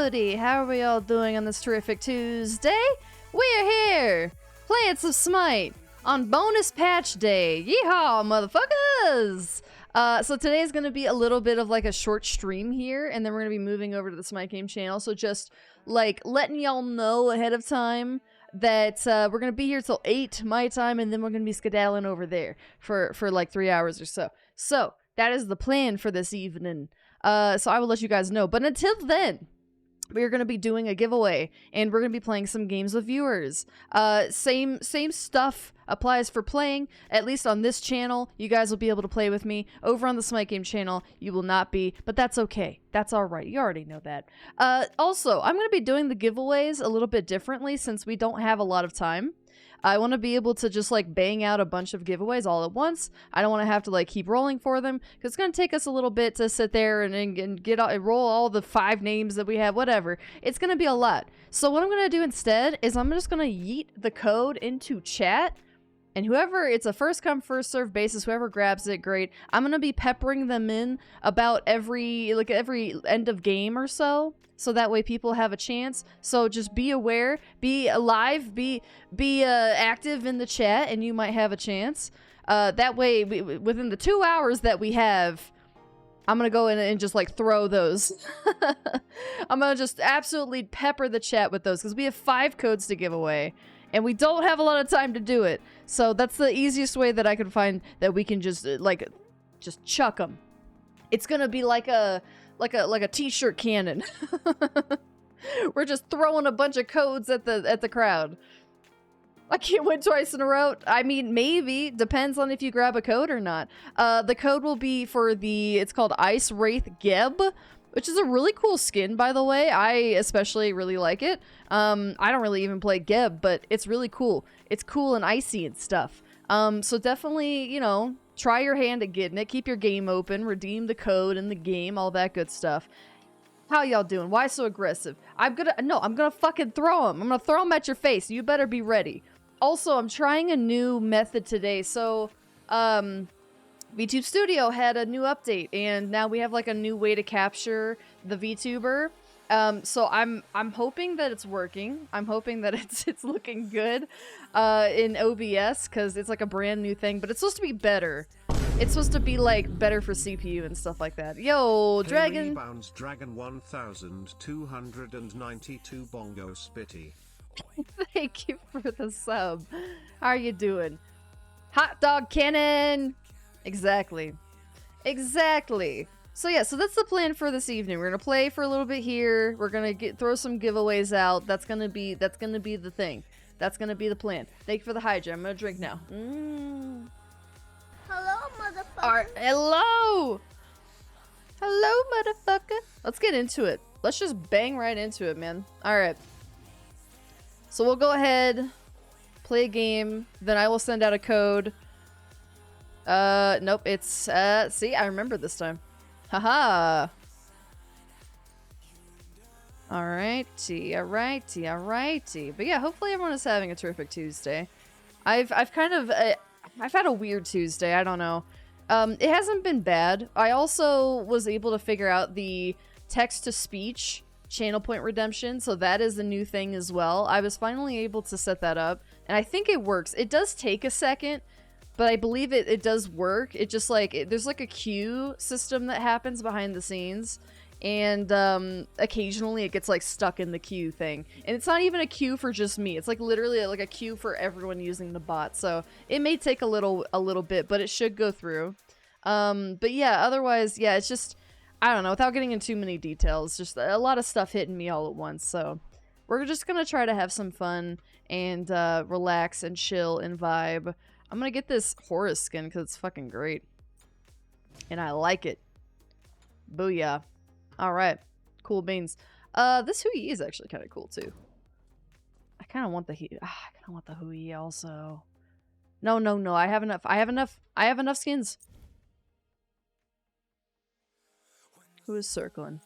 Howdy! How are we all doing on this terrific Tuesday? We are here playing some Smite on bonus patch day. Yeehaw, motherfuckers! So today's gonna be a little bit of like a short stream here, and then we're gonna be moving over to the Smite Game channel. So just like letting y'all know ahead of time that we're gonna be here till 8 my time, and then we're gonna be skedaddling over there for like 3 hours or so. So that is the plan for this evening. So I will let you guys know. But until then, we're going to be doing a giveaway, and we're going to be playing some games with viewers. Same stuff applies for playing, at least on this channel. You guys will be able to play with me. Over on the Smite Game channel, you will not be, but that's okay. That's all right. You already know that. Also, I'm going to be doing the giveaways a little bit differently since we don't have a lot of time. I want to be able to just like bang out a bunch of giveaways all at once. I don't want to have to like keep rolling for them because it's going to take us a little bit to sit there and get and roll all the 5 names that we have, whatever. It's going to be a lot. So what I'm going to do instead is I'm just going to yeet the code into chat. And whoever, it's a first come first serve basis, whoever grabs it, great. I'm going to be peppering them in about every end of game or so. So that way people have a chance. So just be aware, be alive, be active in the chat, and you might have a chance. That way, within the 2 hours that we have, I'm going to go in and just like throw those. I'm going to just absolutely pepper the chat with those because we have 5 codes to give away. And we don't have a lot of time to do it. So that's the easiest way that I can find that we can just just chuck them. It's gonna be like a t-shirt cannon. We're just throwing a bunch of codes at the crowd. I can't win twice in a row. I mean, maybe. Depends on if you grab a code or not. The code will be for it's called Ice Wraith Geb, which is a really cool skin, by the way. I especially really like it. I don't really even play Geb, but it's really cool. It's cool and icy and stuff. So definitely, you know, try your hand at getting it. Keep your game open. Redeem the code in the game. All that good stuff. How y'all doing? Why so aggressive? I'm gonna fucking throw them. I'm gonna throw them at your face. You better be ready. Also, I'm trying a new method today. So, VTube Studio had a new update, and now we have like a new way to capture the VTuber. So I'm hoping that it's working. I'm hoping that it's looking good in OBS because it's like a brand new thing, but it's supposed to be better. It's supposed to be like better for CPU and stuff like that. Yo, Dragon. Rebounds Dragon 1292 Bongo Spitty. Thank you for the sub. How are you doing? Hot Dog Cannon. Exactly. So yeah, so that's the plan for this evening. We're gonna play for a little bit here. We're gonna throw some giveaways out. That's gonna be the thing. That's gonna be the plan. Thank you for the hydrate. I'm gonna drink now. Hello, motherfucker. Alright, hello, motherfucker. Let's get into it. Let's just bang right into it, man. All right. So we'll go ahead, play a game. Then I will send out a code. Nope, it's, see, I remember this time. Haha. Alrighty. But yeah, hopefully everyone is having a terrific Tuesday. I've had a weird Tuesday, I don't know. It hasn't been bad. I also was able to figure out the text-to-speech channel point redemption, so that is a new thing as well. I was finally able to set that up, and I think it works. It does take a second, but I believe it does work. It just like, there's like a queue system that happens behind the scenes, and occasionally it gets like stuck in the queue thing. And it's not even a queue for just me. It's like literally like a queue for everyone using the bot. So it may take a little bit, but it should go through. But yeah, otherwise, yeah, it's just, I don't know, without getting into too many details, just a lot of stuff hitting me all at once. So we're just gonna try to have some fun and relax and chill and vibe. I'm gonna get this Horus skin because it's fucking great. And I like it. Booyah. Alright. Cool beans. This Hui is actually kind of cool too. I kind of want the Hui also. No. I have enough. I have enough skins. Who is circling?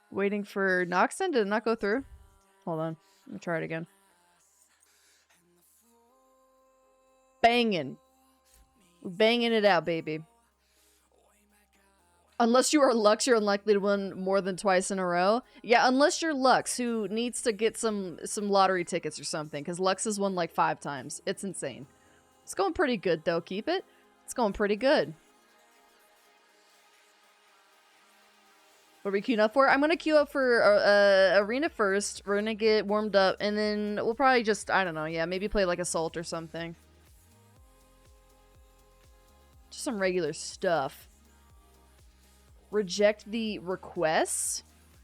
Waiting for Noxton? Did it not go through? Hold on. Let me try it again. Banging it out, baby. Unless you are Lux, you're unlikely to win more than twice in a row. Yeah, unless you're Lux, who needs to get some lottery tickets or something, because Lux has won like 5 times. It's insane. It's going pretty good, though. Keep it. It's going pretty good. What are we queuing up for? I'm going to queue up for Arena first. We're going to get warmed up, and then we'll probably just, I don't know, yeah, maybe play like Assault or something. Just some regular stuff. Reject the requests?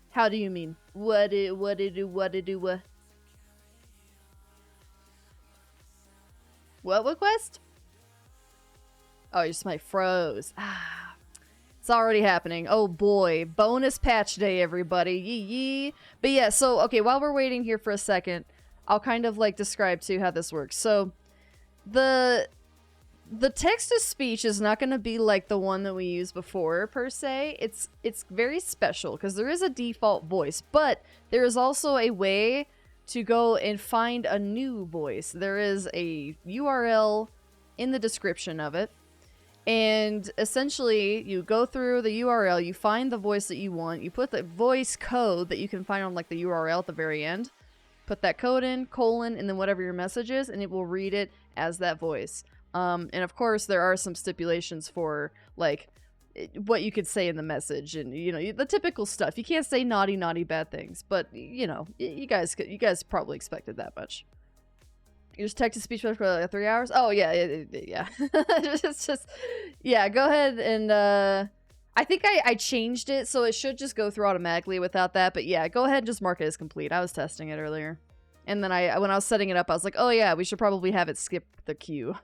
How do you mean? What? What? What request? Oh, your Smite froze. Ah, it's already happening. Oh boy, bonus patch day, everybody. Yee yee. But yeah, so okay, while we're waiting here for a second, I'll kind of like describe too how this works. So the text-to-speech is not going to be like the one that we used before, per se. It's very special, because there is a default voice, but there is also a way to go and find a new voice. There is a URL in the description of it, and essentially, you go through the URL, you find the voice that you want, you put the voice code that you can find on, like, the URL at the very end, put that code in, colon, and then whatever your message is, and it will read it as that voice. And of course, there are some stipulations for, like, what you could say in the message, and, you know, the typical stuff. You can't say naughty, bad things, but, you know, you guys probably expected that much. You just text-to-speech for like 3 hours? Oh, yeah. It's just, yeah, go ahead and, I think I changed it, so it should just go through automatically without that, but yeah, go ahead and just mark it as complete. I was testing it earlier. And then when I was setting it up, I was like, oh yeah, we should probably have it skip the queue.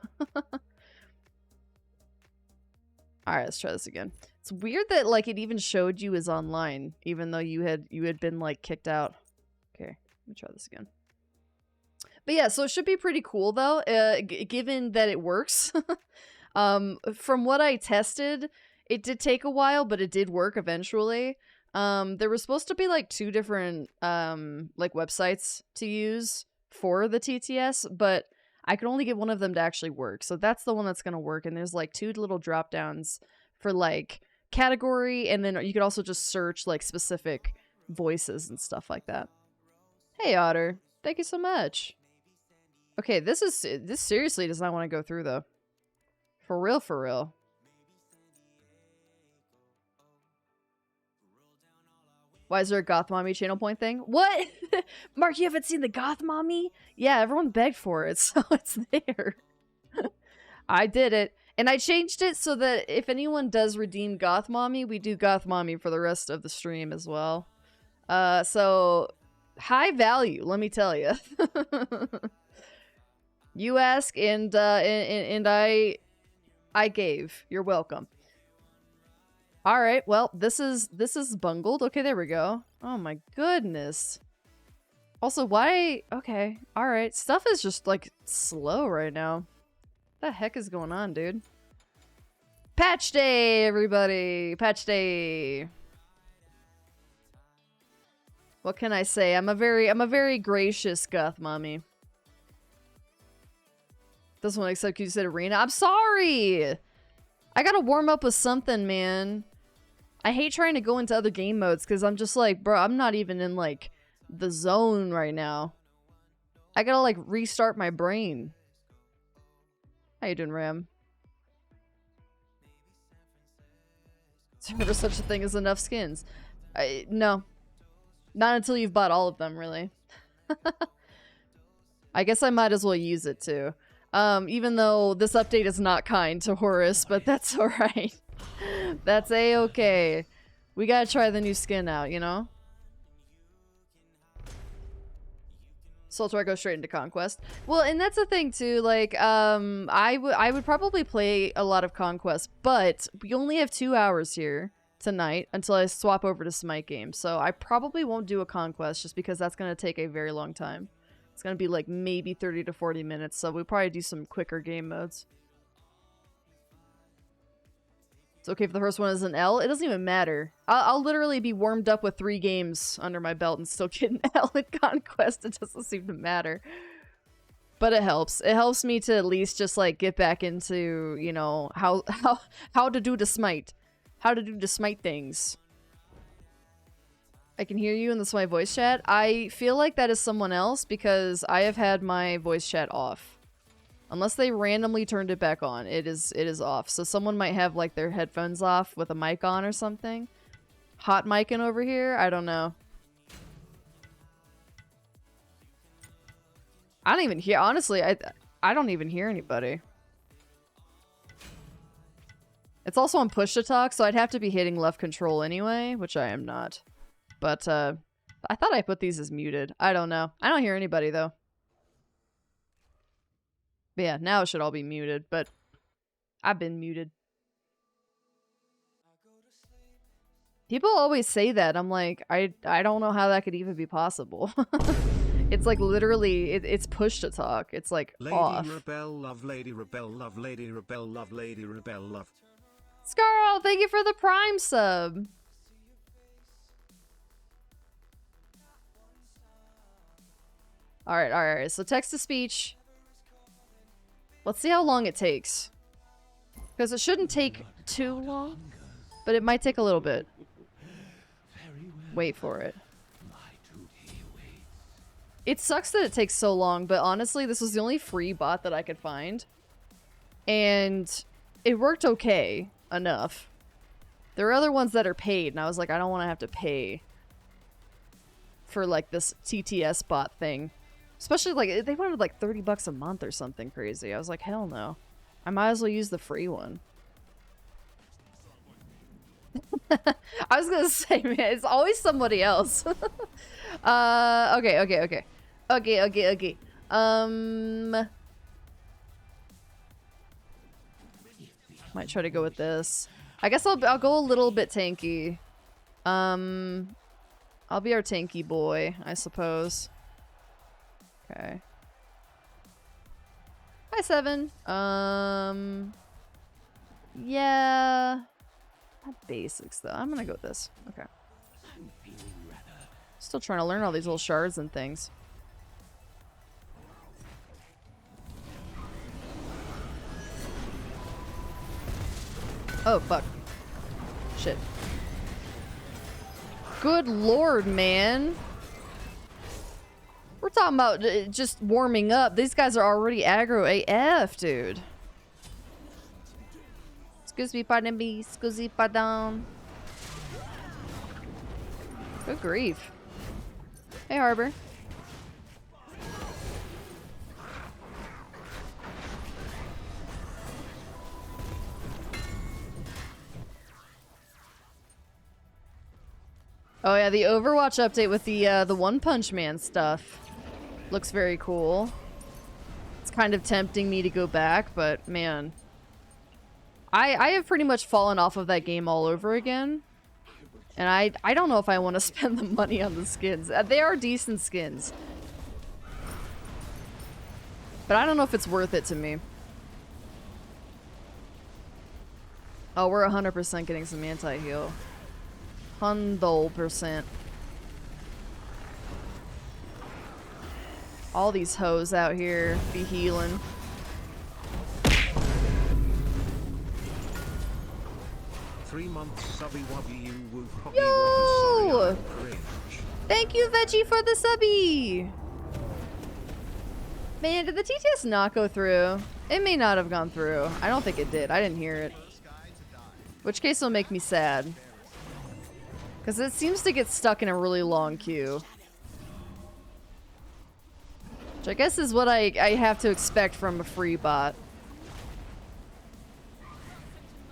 Alright, let's try this again. It's weird that, like, it even showed you as online, even though you had been, like, kicked out. Okay, let me try this again. But yeah, so it should be pretty cool, though, given that it works. From what I tested, it did take a while, but it did work eventually. There was supposed to be like 2 different like websites to use for the TTS, but I could only get one of them to actually work. So that's the one that's going to work. And there's like 2 little drop downs for like category, and then you could also just search like specific voices and stuff like that. Hey Otter, thank you so much. Okay, this seriously does not want to go through though. For real, for real. Why is there a Goth Mommy channel point thing? What? Mark, you haven't seen the Goth Mommy? Yeah, everyone begged for it, so it's there. I did it. And I changed it so that if anyone does redeem Goth Mommy, we do Goth Mommy for the rest of the stream as well. So, high value, let me tell you. You ask, and I gave. You're welcome. All right, well, this is bungled. Okay, there we go. Oh my goodness. Also, why? Okay, all right. Stuff is just like slow right now. What the heck is going on, dude? Patch day, everybody. Patch day. What can I say? I'm a very gracious Goth Mommy. Doesn't want to accept you said arena. I'm sorry. I gotta warm up with something, man. I hate trying to go into other game modes because I'm just like, bro, I'm not even in like the zone right now. I gotta like restart my brain. How you doing, Ram? Is there ever such a thing as enough skins? No. Not until you've bought all of them, really. I guess I might as well use it too. Even though this update is not kind to Horus, but that's alright. That's a-okay. We gotta try the new skin out, you know? So do I go straight into Conquest? Well, and that's the thing too, like, I would probably play a lot of Conquest, but we only have 2 hours here tonight until I swap over to Smite games, so I probably won't do a Conquest just because that's gonna take a very long time. It's gonna be like maybe 30 to 40 minutes, so we'll probably do some quicker game modes. It's okay if the first one is an L. It doesn't even matter. I'll literally be warmed up with 3 games under my belt and still get an L in Conquest. It doesn't seem to matter. But it helps. It helps me to at least just like get back into, you know, how to do the Smite. how to do to Smite things. I can hear you in the Smite voice chat. I feel like that is someone else because I have had my voice chat off. Unless they randomly turned it back on, it is off. So someone might have like their headphones off with a mic on or something. Hot micing over here? I don't know. I don't even hear, honestly, I don't even hear anybody. It's also on push to talk, so I'd have to be hitting left control anyway, which I am not. But, I thought I put these as muted. I don't know. I don't hear anybody, though. But yeah, now it should all be muted, but I've been muted. People always say that. I'm like, I don't know how that could even be possible. It's like literally, it's push to talk. It's like off. Lady Rebel love, Lady Rebel love, Lady Rebel love, Lady Rebel love. Scarl, thank you for the Prime sub. Alright. So text to speech. Let's see how long it takes. Because it shouldn't take too long, but it might take a little bit. Wait for it. It sucks that it takes so long, but honestly, this was the only free bot that I could find. And it worked okay enough. There are other ones that are paid, and I was like, I don't want to have to pay for like this TTS bot thing. Especially like, they wanted like 30 bucks a month or something crazy. I was like, hell no. I might as well use the free one. I was gonna say, man, it's always somebody else. Okay. Might try to go with this. I guess I'll go a little bit tanky. I'll be our tanky boy, I suppose. Okay. Hi, 7. Yeah. Basics, though. I'm gonna go with this. Okay. Still trying to learn all these little shards and things. Oh, fuck. Shit. Good lord, man. We're talking about just warming up. These guys are already aggro AF, dude. Excuse me, pardon me. Excuse pardon. Good grief. Hey, Harbor. Oh yeah, the Overwatch update with the One Punch Man stuff looks very cool. It's kind of tempting me to go back, but man. I have pretty much fallen off of that game all over again. And I don't know if I want to spend the money on the skins. They are decent skins. But I don't know if it's worth it to me. Oh, we're 100% getting some anti-heal. 100%. All these hoes out here be healing. Yo! Thank you, Veggie, for the subby! Man, did the TTS not go through? It may not have gone through. I don't think it did. I didn't hear it. Which case will make me sad. Because it seems to get stuck in a really long queue. Which I guess is what I have to expect from a free bot.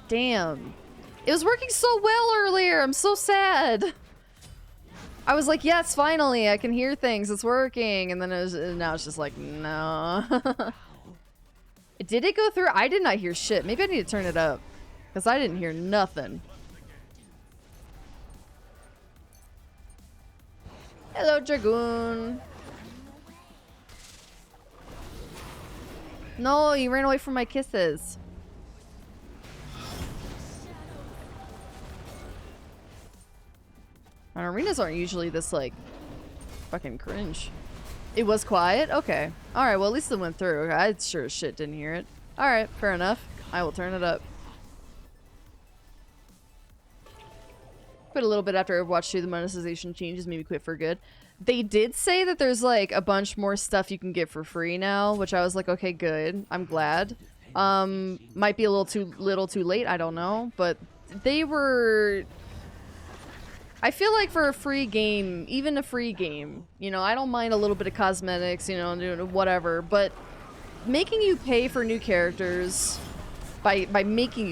Damn. It was working so well earlier. I'm so sad. I was like, yes, finally, I can hear things. It's working. And then now it's just like, no. Did it go through? I did not hear shit. Maybe I need to turn it up. Because I didn't hear nothing. Hello, Dragoon. No, you ran away from my kisses. Our arenas aren't usually this, like, fucking cringe. It was quiet? Okay. Alright, well, at least it went through. I sure as shit didn't hear it. Alright, fair enough. I will turn it up. Quit a little bit after Overwatch 2, the monetization changes made me quit for good. They did say that there's like a bunch more stuff you can get for free now, which I was like, okay, good. I'm glad. Might be a little too late, I don't know, but they were... I feel like for a free game, even a free game, you know, I don't mind a little bit of cosmetics, you know, whatever, but making you pay for new characters by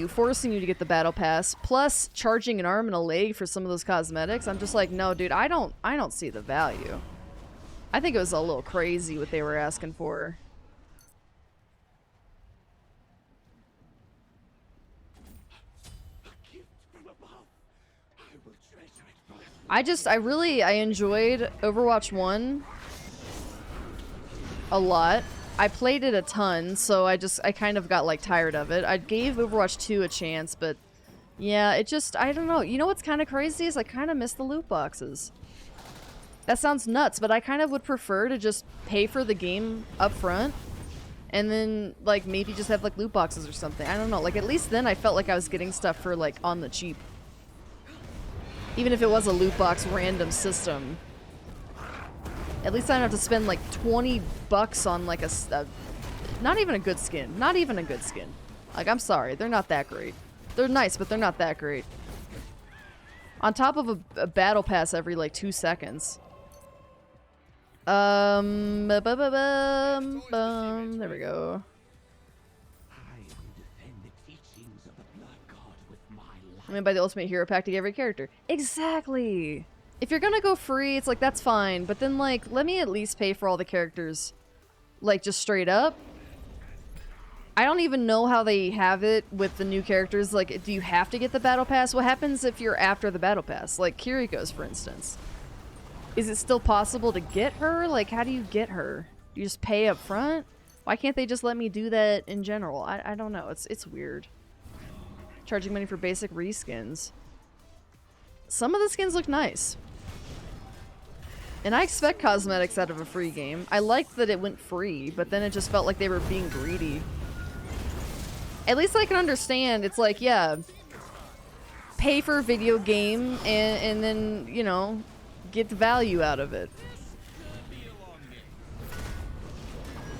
forcing you to get the battle pass, plus charging an arm and a leg for some of those cosmetics, I'm just like, no, dude, I don't see the value. I think it was a little crazy what they were asking for. I enjoyed Overwatch 1 a lot. I played it a ton, so I kind of got like tired of it. I gave Overwatch 2 a chance, but yeah, I don't know. You know what's kind of crazy is I kind of miss the loot boxes. That sounds nuts, but I kind of would prefer to just pay for the game up front and then like maybe just have like loot boxes or something. I don't know. Like at least then I felt like I was getting stuff for like on the cheap. Even if it was a loot box random system. At least I don't have to spend like 20 bucks on like a not even a good skin. Not even a good skin. Like, I'm sorry, they're not that great. They're nice, but they're not that great. On top of a battle pass every like 2 seconds. There we go. I mean, by the Ultimate Hero Pack to get every character. Exactly! If you're gonna go free, it's like, that's fine. But then, like, let me at least pay for all the characters. Like, just straight up. I don't even know how they have it with the new characters. Like, do you have to get the Battle Pass? What happens if you're after the Battle Pass? Like, Kiriko's, for instance. Is it still possible to get her? Like, how do you get her? Do you just pay up front? Why can't they just let me do that in general? I don't know. It's weird. Charging money for basic reskins. Some of the skins look nice. And I expect cosmetics out of a free game. I liked that it went free, but then it just felt like they were being greedy. At least I can understand. It's like, yeah, pay for a video game and then, you know, get the value out of it.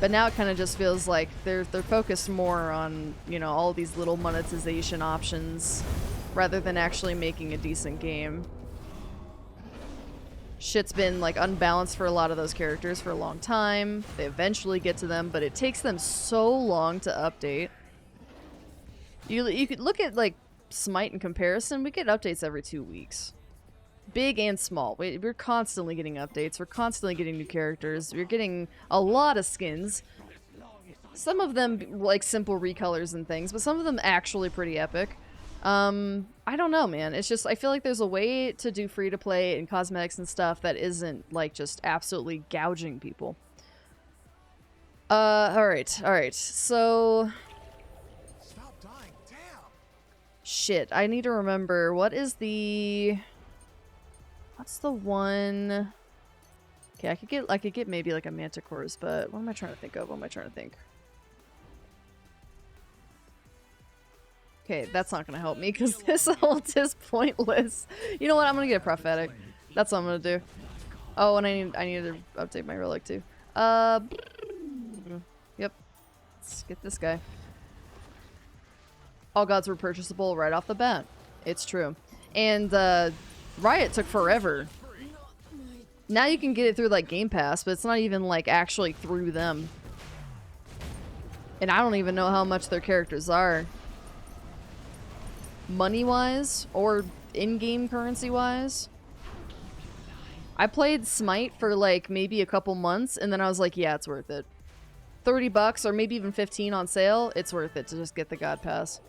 But now it kind of just feels like they're focused more on, you know, all these little monetization options rather than actually making a decent game. Shit's been like unbalanced for a lot of those characters for a long time. They eventually get to them, but it takes them so long to update. You could look at like Smite in comparison. We get updates every 2 weeks. Big and small. We're constantly getting updates. We're constantly getting new characters. We're getting a lot of skins. Some of them like simple recolors and things, but some of them actually pretty epic. I don't know, man. It's just, I feel like there's a way to do free-to-play and cosmetics and stuff that isn't like just absolutely gouging people. Alright. So... Stop dying, damn. Shit, I need to remember. What's the one... Okay, I could get maybe like a Manticore's, but what am I trying to think of? Okay, that's not gonna help me because this ult is pointless. You know what? I'm gonna get a prophetic. That's what I'm gonna do. Oh, and I need to update my relic too. Yep. Let's get this guy. All gods were purchasable right off the bat. It's true. And Riot took forever. Now you can get it through like Game Pass, but it's not even like actually through them. And I don't even know how much their characters are. Money-wise, or in-game currency-wise. I played Smite for like maybe a couple months, and then I was like, yeah, it's worth it. 30 bucks, or maybe even 15 on sale, it's worth it to just get the God Pass.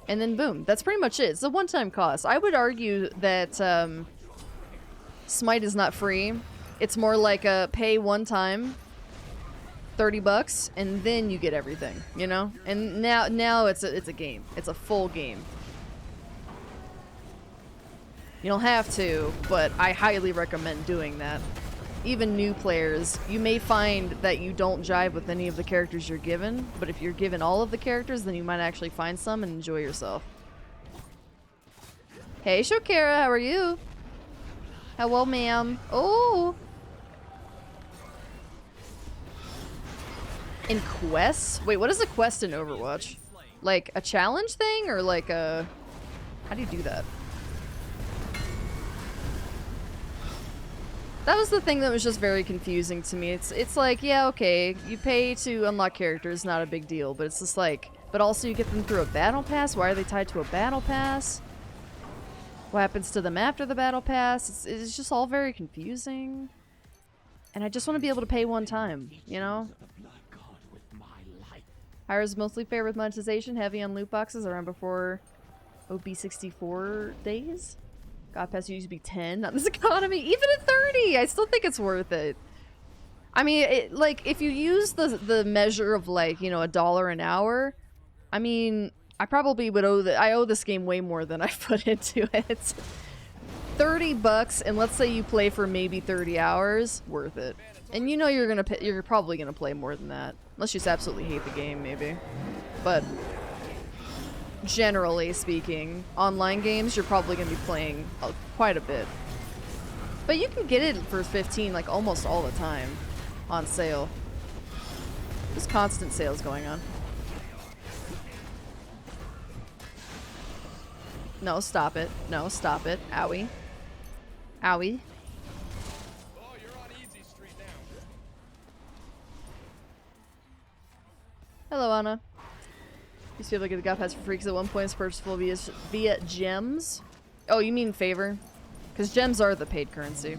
And then boom, that's pretty much it. It's a one-time cost. I would argue that Smite is not free. It's more like a pay one time, 30 bucks, and then you get everything, you know? And now it's a game. It's a full game. You don't have to, but I highly recommend doing that. Even new players, you may find that you don't jive with any of the characters you're given, but if you're given all of the characters, then you might actually find some and enjoy yourself. Hey, Shokira, how are you? Hello, ma'am. Oh! In quests? Wait, what is a quest in Overwatch? Like a challenge thing or like a... How do you do that? That was the thing that was just very confusing to me. It's like, yeah, okay, you pay to unlock characters, not a big deal, but it's just like... But also you get them through a battle pass? Why are they tied to a battle pass? What happens to them after the battle pass? It's just all very confusing. And I just want to be able to pay one time, you know? Hires mostly fair with monetization, heavy on loot boxes around before OB64 days. God Pass used to be 10 on this economy, even at 30! I still think it's worth it. I mean, like, if you use the measure of, like, you know, $1 an hour, I mean, I probably would I owe this game way more than I put into it. $30, and let's say you play for maybe 30 hours, worth it. And you know you're probably gonna play more than that. Unless you just absolutely hate the game, maybe. But generally speaking, online games, you're probably gonna be playing quite a bit. But you can get it for 15 like almost all the time on sale. There's constant sales going on. No, stop it. No, stop it. Owie. Owie. Oh, you're on easy street now. Hello, Anna. Used to be able to get the God Pass for free because at one point it's purchasable via gems. Oh, you mean favor? Because gems are the paid currency.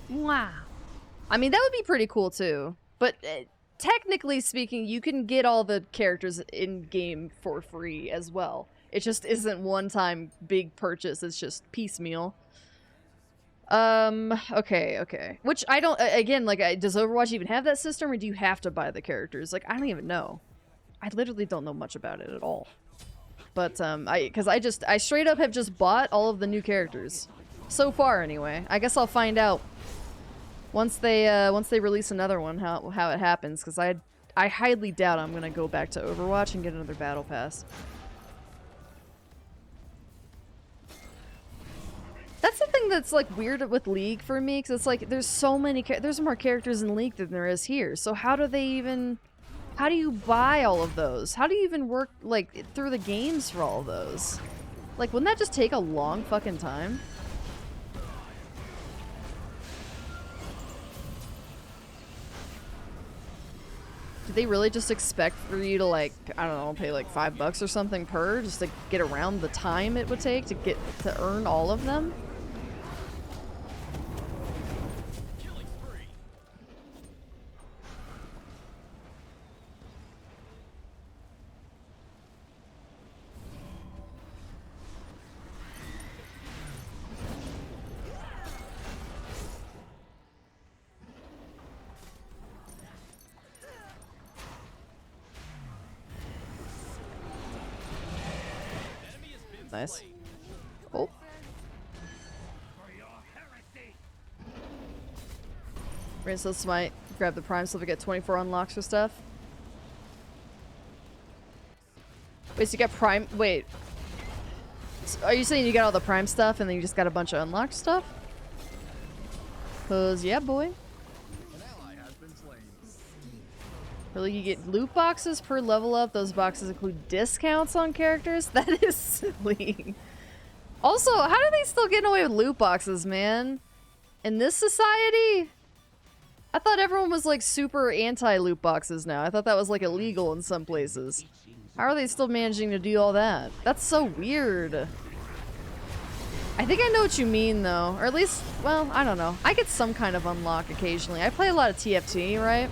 Wow. I mean, that would be pretty cool too. But technically speaking, you can get all the characters in-game for free as well. It just isn't one-time big purchase. It's just piecemeal. Okay. Which I don't, again, like, does Overwatch even have that system, or do you have to buy the characters? Like, I don't even know. I literally don't know much about it at all. But, because I straight up have just bought all of the new characters. So far, anyway. I guess I'll find out once they release another one, how it happens, because I highly doubt I'm gonna go back to Overwatch and get another battle pass. That's the thing that's like weird with League for me, because it's like there's so many there's more characters in League than there is here. So how do you buy all of those? How do you even work like through the games for all of those? Like, wouldn't that just take a long fucking time? Do they really just expect for you to, like, I don't know, pay like $5 or something per just to get around the time it would take to earn all of them? Nice. Oh. Rinse the Smite, grab the Prime so we get 24 unlocks for stuff. Wait, so you got Prime? Wait. So are you saying you got all the Prime stuff and then you just got a bunch of unlocked stuff? Cause yeah, boy. Really, you get loot boxes per level up. Those boxes include discounts on characters? That is silly. Also, how are they still getting away with loot boxes, man? In this society? I thought everyone was like super anti-loot boxes now. I thought that was like illegal in some places. How are they still managing to do all that? That's so weird. I think I know what you mean though. Or at least, well, I don't know. I get some kind of unlock occasionally. I play a lot of TFT, right?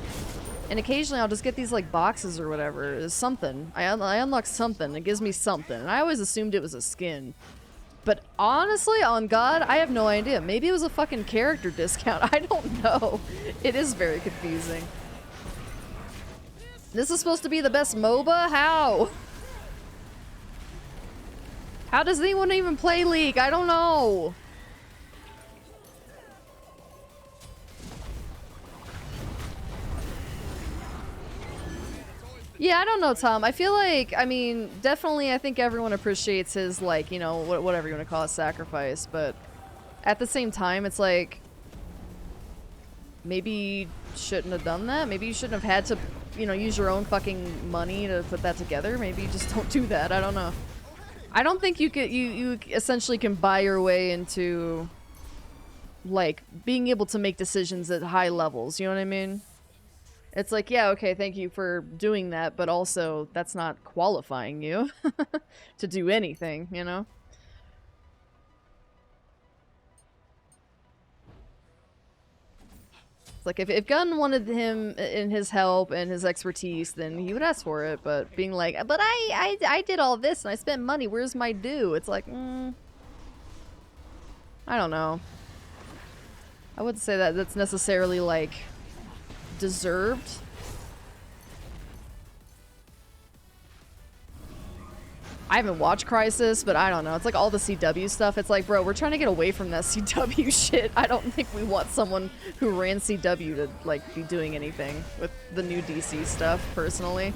And occasionally I'll just get these like boxes or whatever. It's something. I unlock something. It gives me something. And I always assumed it was a skin. But honestly, on God, I have no idea. Maybe it was a fucking character discount. I don't know. It is very confusing. This is supposed to be the best MOBA? How? How does anyone even play League? I don't know. Yeah, I don't know, Tom. I feel like, I mean, definitely I think everyone appreciates his, like, you know, whatever you want to call it, sacrifice, but at the same time, it's like, maybe you shouldn't have done that. Maybe you shouldn't have had to, you know, use your own fucking money to put that together. Maybe you just don't do that. I don't know. I don't think you could, you essentially can buy your way into, like, being able to make decisions at high levels, you know what I mean? It's like, yeah, okay, thank you for doing that, but also that's not qualifying you to do anything, you know? It's like, if Gunn wanted him in his help and his expertise, then he would ask for it, but being like, but I did all this and I spent money, where's my due? It's like, I don't know. I wouldn't say that that's necessarily, like, deserved. I haven't watched Crisis, but I don't know. It's like all the CW stuff. It's like, bro, we're trying to get away from that CW shit. I don't think we want someone who ran CW to, like, be doing anything with the new DC stuff, personally.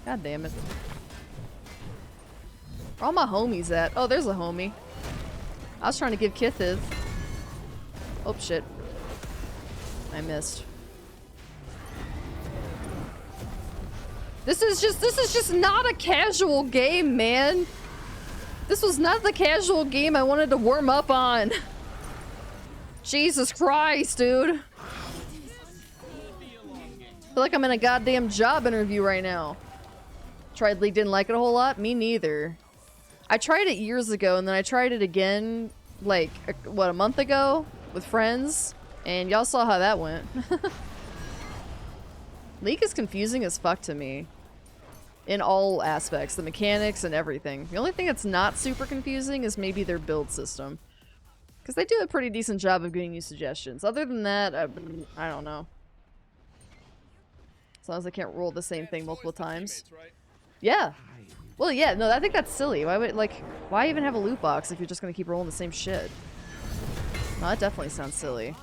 God damn it. Where all my homies at? Oh, there's a homie. I was trying to give Kith his. Oh, shit. I missed. This is just not a casual game, man. This was not the casual game I wanted to warm up on. Jesus Christ, dude. I feel like I'm in a goddamn job interview right now. Tried League, didn't like it a whole lot. Me neither. I tried it years ago, and then I tried it again, like, what, a month ago with friends, and y'all saw how that went. League is confusing as fuck to me. In all aspects, the mechanics and everything. The only thing that's not super confusing is maybe their build system. Because they do a pretty decent job of giving you suggestions. Other than that, I don't know. As long as I can't roll the same thing multiple times. Yeah. Well, yeah, no, I think that's silly. Why would, like, why even have a loot box if you're just gonna keep rolling the same shit? No, that definitely sounds silly.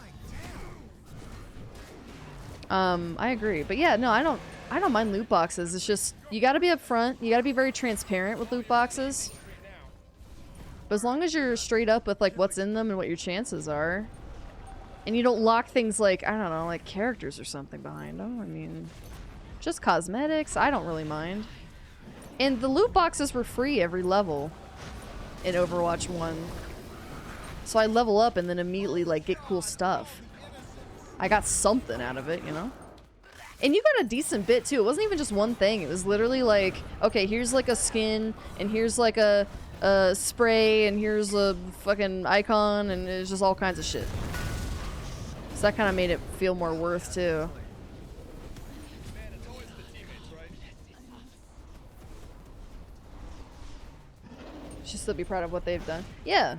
I agree. But yeah, no, I don't mind loot boxes. It's just, you gotta be upfront. You gotta be very transparent with loot boxes. But as long as you're straight up with, like, what's in them and what your chances are. And you don't lock things like, I don't know, like characters or something behind them. I mean, just cosmetics. I don't really mind. And the loot boxes were free every level in Overwatch 1. So I level up and then immediately, like, get cool stuff. I got something out of it, you know? And you got a decent bit, too. It wasn't even just one thing. It was literally like, okay, here's, like, a skin, and here's, like, a spray, and here's a fucking icon, and it's just all kinds of shit. So that kind of made it feel more worth, too. Should still be proud of what they've done. Yeah.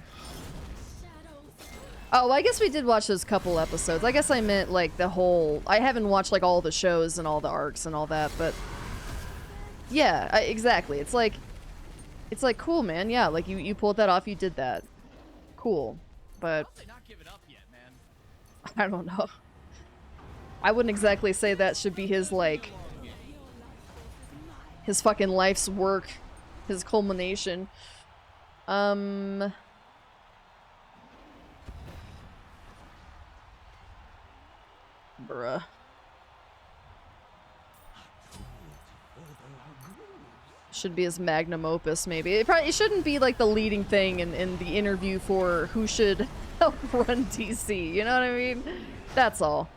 Oh, well, I guess we did watch those couple episodes. I guess I meant, like, the whole... I haven't watched, like, all the shows and all the arcs and all that, but... Yeah, exactly. It's like, cool, man. Yeah, like, you pulled that off, you did that. Cool. But... I don't know. I wouldn't exactly say that should be his, like... his fucking life's work. His culmination. Bruh. Should be his magnum opus, maybe. It shouldn't be like the leading thing in the interview for who should help run DC, you know what I mean? That's all.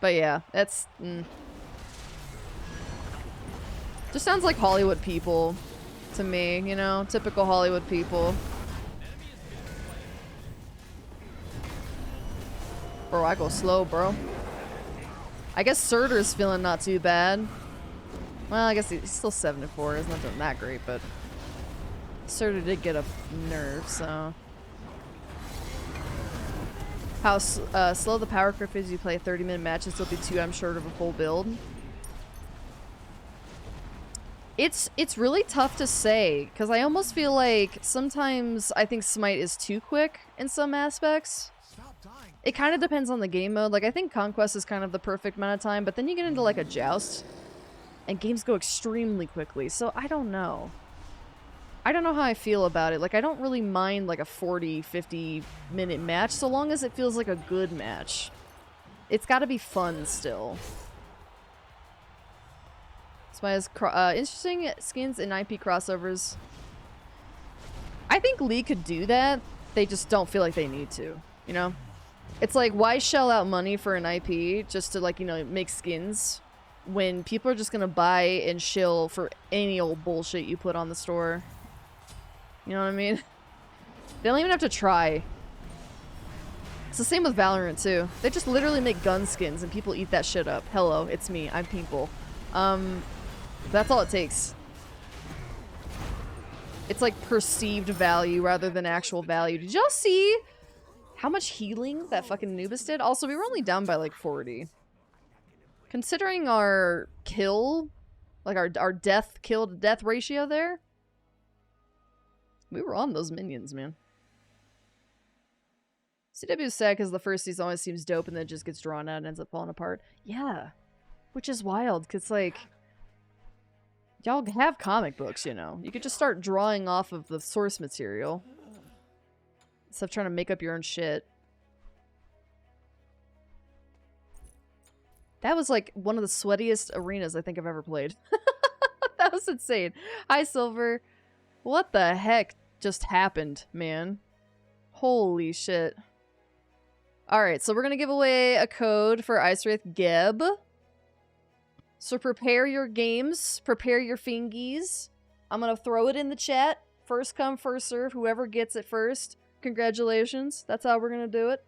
But yeah, that's... Just sounds like Hollywood people to me, you know? Typical Hollywood people. Bro, I go slow, bro. I guess Surtur's feeling not too bad. Well, I guess he's still 7-4. He's not doing that great, but... Surtur did get a nerve, so... How slow the power creep is, you play a 30-minute match and still be 2 I'm short of a full build. It's really tough to say, because I almost feel like sometimes I think Smite is too quick in some aspects. Stop dying. It kind of depends on the game mode. Like, I think Conquest is kind of the perfect amount of time, but then you get into, like, a Joust, and games go extremely quickly, so I don't know. I don't know how I feel about it. Like, I don't really mind, like, a 40, 50-minute match, so long as it feels like a good match. It's gotta be fun still. Smite has interesting skins and IP crossovers. I think League could do that. They just don't feel like they need to, you know? It's like, why shell out money for an IP just to, like, you know, make skins when people are just gonna buy and shill for any old bullshit you put on the store? You know what I mean? They don't even have to try. It's the same with Valorant, too. They just literally make gun skins and people eat that shit up. Hello, it's me. I'm people. That's all it takes. It's like perceived value rather than actual value. Did y'all see how much healing that fucking Anubis did? Also, we were only down by like 40. Considering our kill, like our death kill to death ratio there, we were on those minions, man. CW is sad because the first season always seems dope and then it just gets drawn out and ends up falling apart. Yeah. Which is wild, because, like, y'all have comic books, you know. You could just start drawing off of the source material. Instead of trying to make up your own shit. That was, like, one of the sweatiest arenas I think I've ever played. That was insane. Hi, Silver. What the heck just happened, man? Holy shit. Alright, so we're gonna give away a code for Ice Wraith Geb. So prepare your games, prepare your fingies. I'm gonna throw it in the chat. First come, first serve. Whoever gets it first, congratulations. That's how we're gonna do it.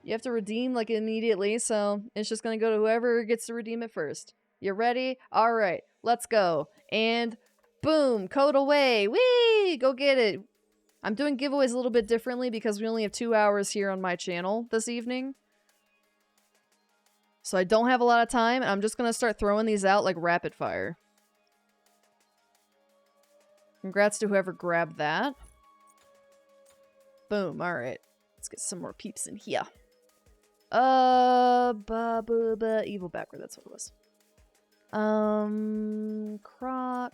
You have to redeem, like, immediately, so it's just gonna go to whoever gets to redeem it first. You ready? Alright, let's go. And boom, code away. Whee! Go get it. I'm doing giveaways a little bit differently because we only have 2 hours here on my channel this evening. So I don't have a lot of time, and I'm just gonna start throwing these out like rapid fire. Congrats to whoever grabbed that. Boom, alright. Let's get some more peeps in here. Evil backward, that's what it was. Croc.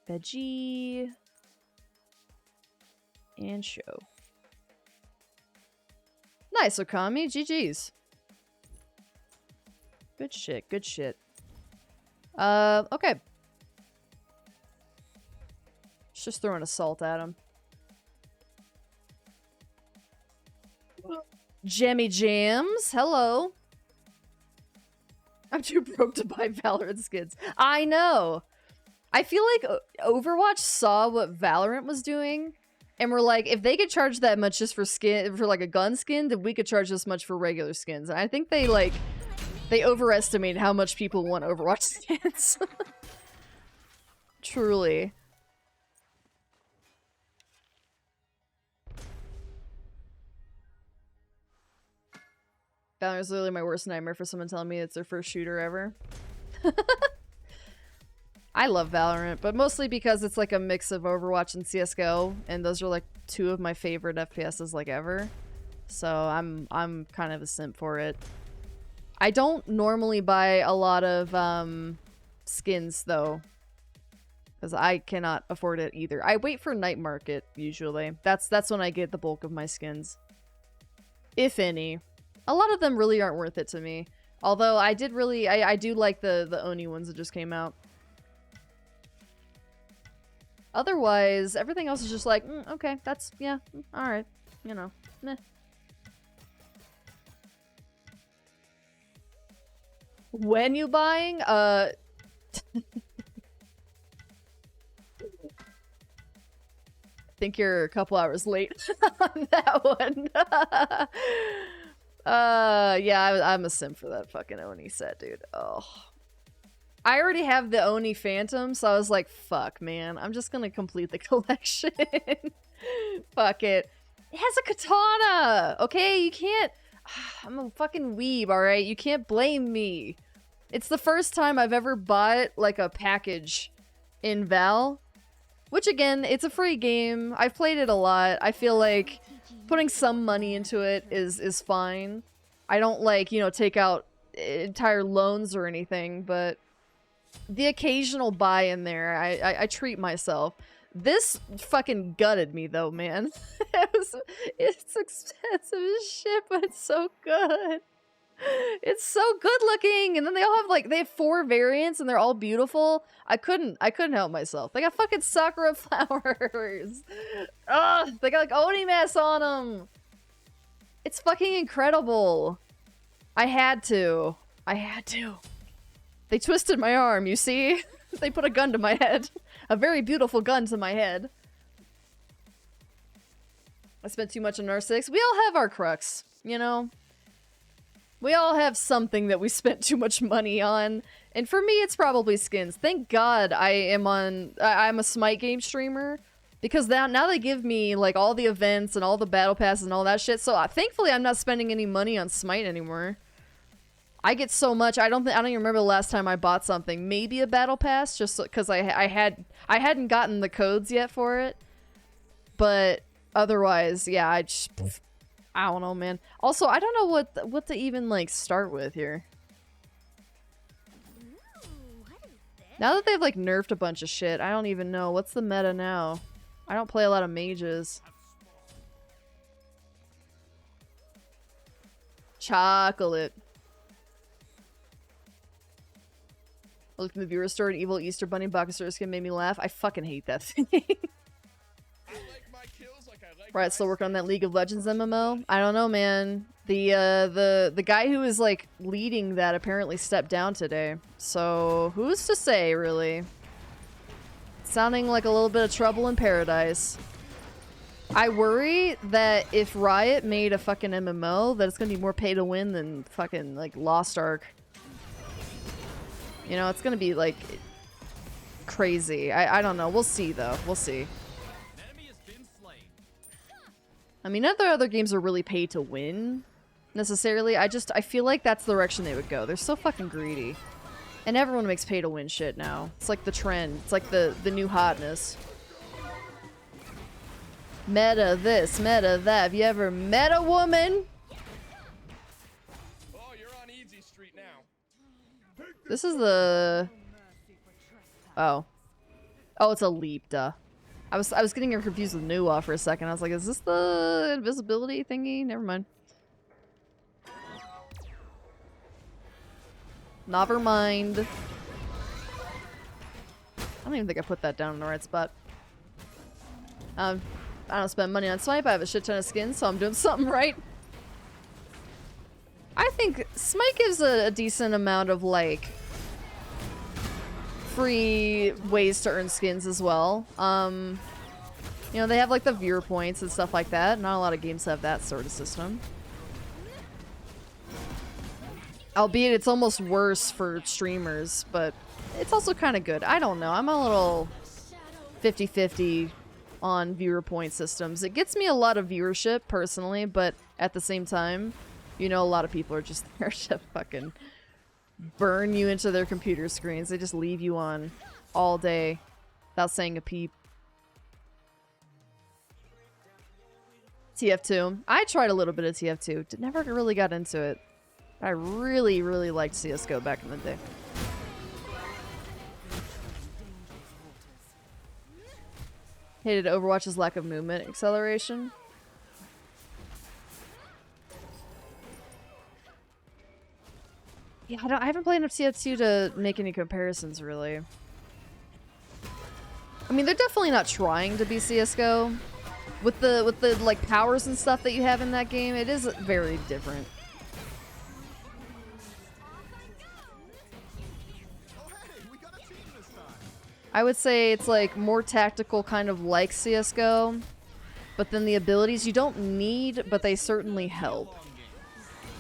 Veggie. And show. Nice, Okami. GG's. Good shit, good shit. Okay. Let's just throw an assault at him. Jemmy Jams, hello. I'm too broke to buy Valorant skins. I know. I feel like Overwatch saw what Valorant was doing, and we're like, if they could charge that much just for skin, for like a gun skin, then we could charge this much for regular skins. And I think they overestimate how much people want Overwatch skins. Truly. Valorant is literally my worst nightmare for someone telling me it's their first shooter ever. I love Valorant, but mostly because it's like a mix of Overwatch and CSGO, and those are like two of my favorite FPSs like ever. So I'm kind of a simp for it. I don't normally buy a lot of skins though, because I cannot afford it either. I wait for night market usually. That's when I get the bulk of my skins, if any. A lot of them really aren't worth it to me. Although I do like the Oni ones that just came out. Otherwise, everything else is just like, okay, that's, yeah, alright, you know, meh. When you buying? Think you're a couple hours late on that one. Yeah, I'm a simp for that fucking Oni set, dude. Oh. I already have the Oni Phantom, so I was like, fuck, man. I'm just gonna complete the collection. Fuck it. It has a katana! Okay, you can't... I'm a fucking weeb, alright? You can't blame me. It's the first time I've ever bought, like, a package in Val. Which, again, it's a free game. I've played it a lot. I feel like putting some money into it is fine. I don't like, you know, take out entire loans or anything, but the occasional buy in there, I treat myself. This fucking gutted me though, man. It's expensive as shit, but it's so good. It's so good looking, and then they all have like, they have 4 variants and they're all beautiful. I couldn't help myself. They got fucking sakura flowers. Ugh, they got like Onimas on them. It's fucking incredible. I had to. They twisted my arm, you see? They put a gun to my head. A very beautiful gun to my head. I spent too much on R6. We all have our crux, you know? We all have something that we spent too much money on. And for me, it's probably skins. Thank God I'm a Smite game streamer. Because now they give me, like, all the events and all the battle passes and all that shit. So thankfully, I'm not spending any money on Smite anymore. I get so much. I don't even remember the last time I bought something. Maybe a battle pass, just because I hadn't gotten the codes yet for it. But otherwise, yeah, I don't know, man. Also, I don't know what to even like start with here. Now that they've like nerfed a bunch of shit, I don't even know what's the meta now. I don't play a lot of mages. Chocolate. I looked in the viewer store, an evil Easter Bunny Bakasura skin made me laugh. I fucking hate that thing. Right, still working on that League of Legends MMO. I don't know, man. The guy who is like leading that apparently stepped down today. So who's to say, really? Sounding like a little bit of trouble in paradise. I worry that if Riot made a fucking MMO, that it's gonna be more pay to win than fucking like Lost Ark. You know, it's gonna be like crazy. I don't know. We'll see though. We'll see. I mean, not that other games are really pay to win necessarily. I feel like that's the direction they would go. They're so fucking greedy. And everyone makes pay to win shit now. It's like the trend. It's like the new hotness. Meta this, meta that. Have you ever met a woman? Oh, you're on easy street now. This is the... Oh. Oh, it's a leap, duh. I was getting her confused with Nuwa for a second. I was like, is this the invisibility thingy? Never mind. Never mind. I don't even think I put that down in the right spot. I don't spend money on Smite. I have a shit ton of skins, so I'm doing something right. I think Smite gives a decent amount of, like, free ways to earn skins as well. You know, they have, like, the viewer points and stuff like that. Not a lot of games have that sort of system. Albeit it's almost worse for streamers, but it's also kind of good. I don't know. I'm a little 50-50 on viewer point systems. It gets me a lot of viewership, personally, but at the same time, you know, a lot of people are just there to fucking burn you into their computer screens. They just leave you on all day without saying a peep. TF2. I tried a little bit of TF2. Never really got into it. I really, really liked CSGO back in the day. Hated Overwatch's lack of movement acceleration. Yeah, I haven't played enough TF2 to make any comparisons, really. I mean, they're definitely not trying to be CSGO. With the like powers and stuff that you have in that game, it is very different. I would say it's like more tactical, kind of like CSGO, but then the abilities you don't need, but they certainly help.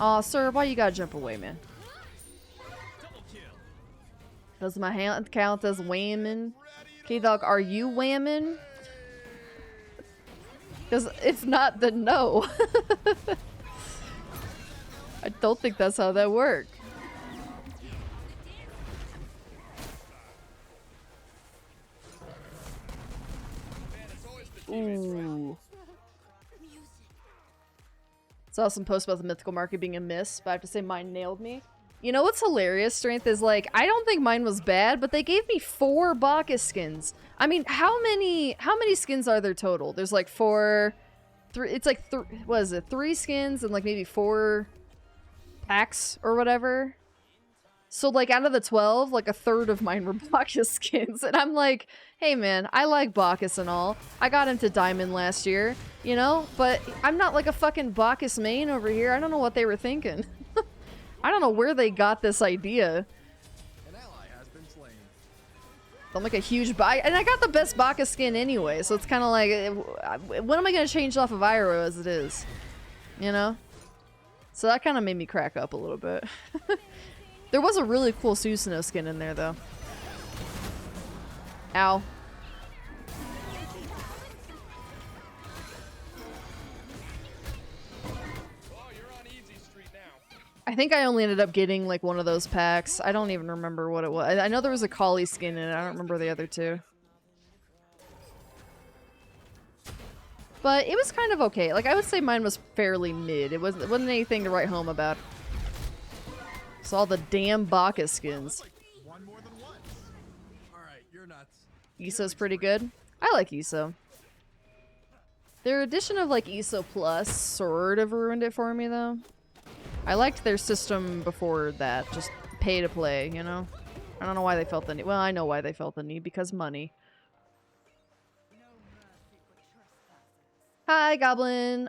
Aw, sir, why you gotta jump away, man? Does my hand count as whamming? K-Dog, are you whamming? Because if not, then no. I don't think that's how that works. Ooh. Saw some posts about the mythical market being a miss, but I have to say mine nailed me. You know what's hilarious, Strength, is like, I don't think mine was bad, but they gave me 4 Bacchus skins. I mean, how many skins are there total? There's like 4, 3, it's like, what is it, 3 skins and like maybe 4 packs or whatever. So like out of the 12, like a third of mine were Bacchus skins. And I'm like, hey man, I like Bacchus and all. I got into Diamond last year, you know? But I'm not like a fucking Bacchus main over here. I don't know what they were thinking. I don't know where they got this idea. An ally has been slain. I'm like a huge and I got the best Bacchus skin anyway, so it's kind of like, when am I going to change off of Iroh as it is? You know? So that kind of made me crack up a little bit. There was a really cool Susanoo skin in there, though. Ow. Oh, you're on easy street now. I think I only ended up getting, like, one of those packs. I don't even remember what it was. I know there was a Kali skin in it. I don't remember the other two. But it was kind of okay. Like, I would say mine was fairly mid. It wasn't anything to write home about. It's all the damn Bacchus skins. One more than once. All right, you're nuts. Iso's pretty good. I like Iso. Their addition of like Iso Plus sort of ruined it for me though. I liked their system before that, just pay to play, you know? I don't know why they felt the need. Well, I know why they felt the need, because money. Hi, Goblin.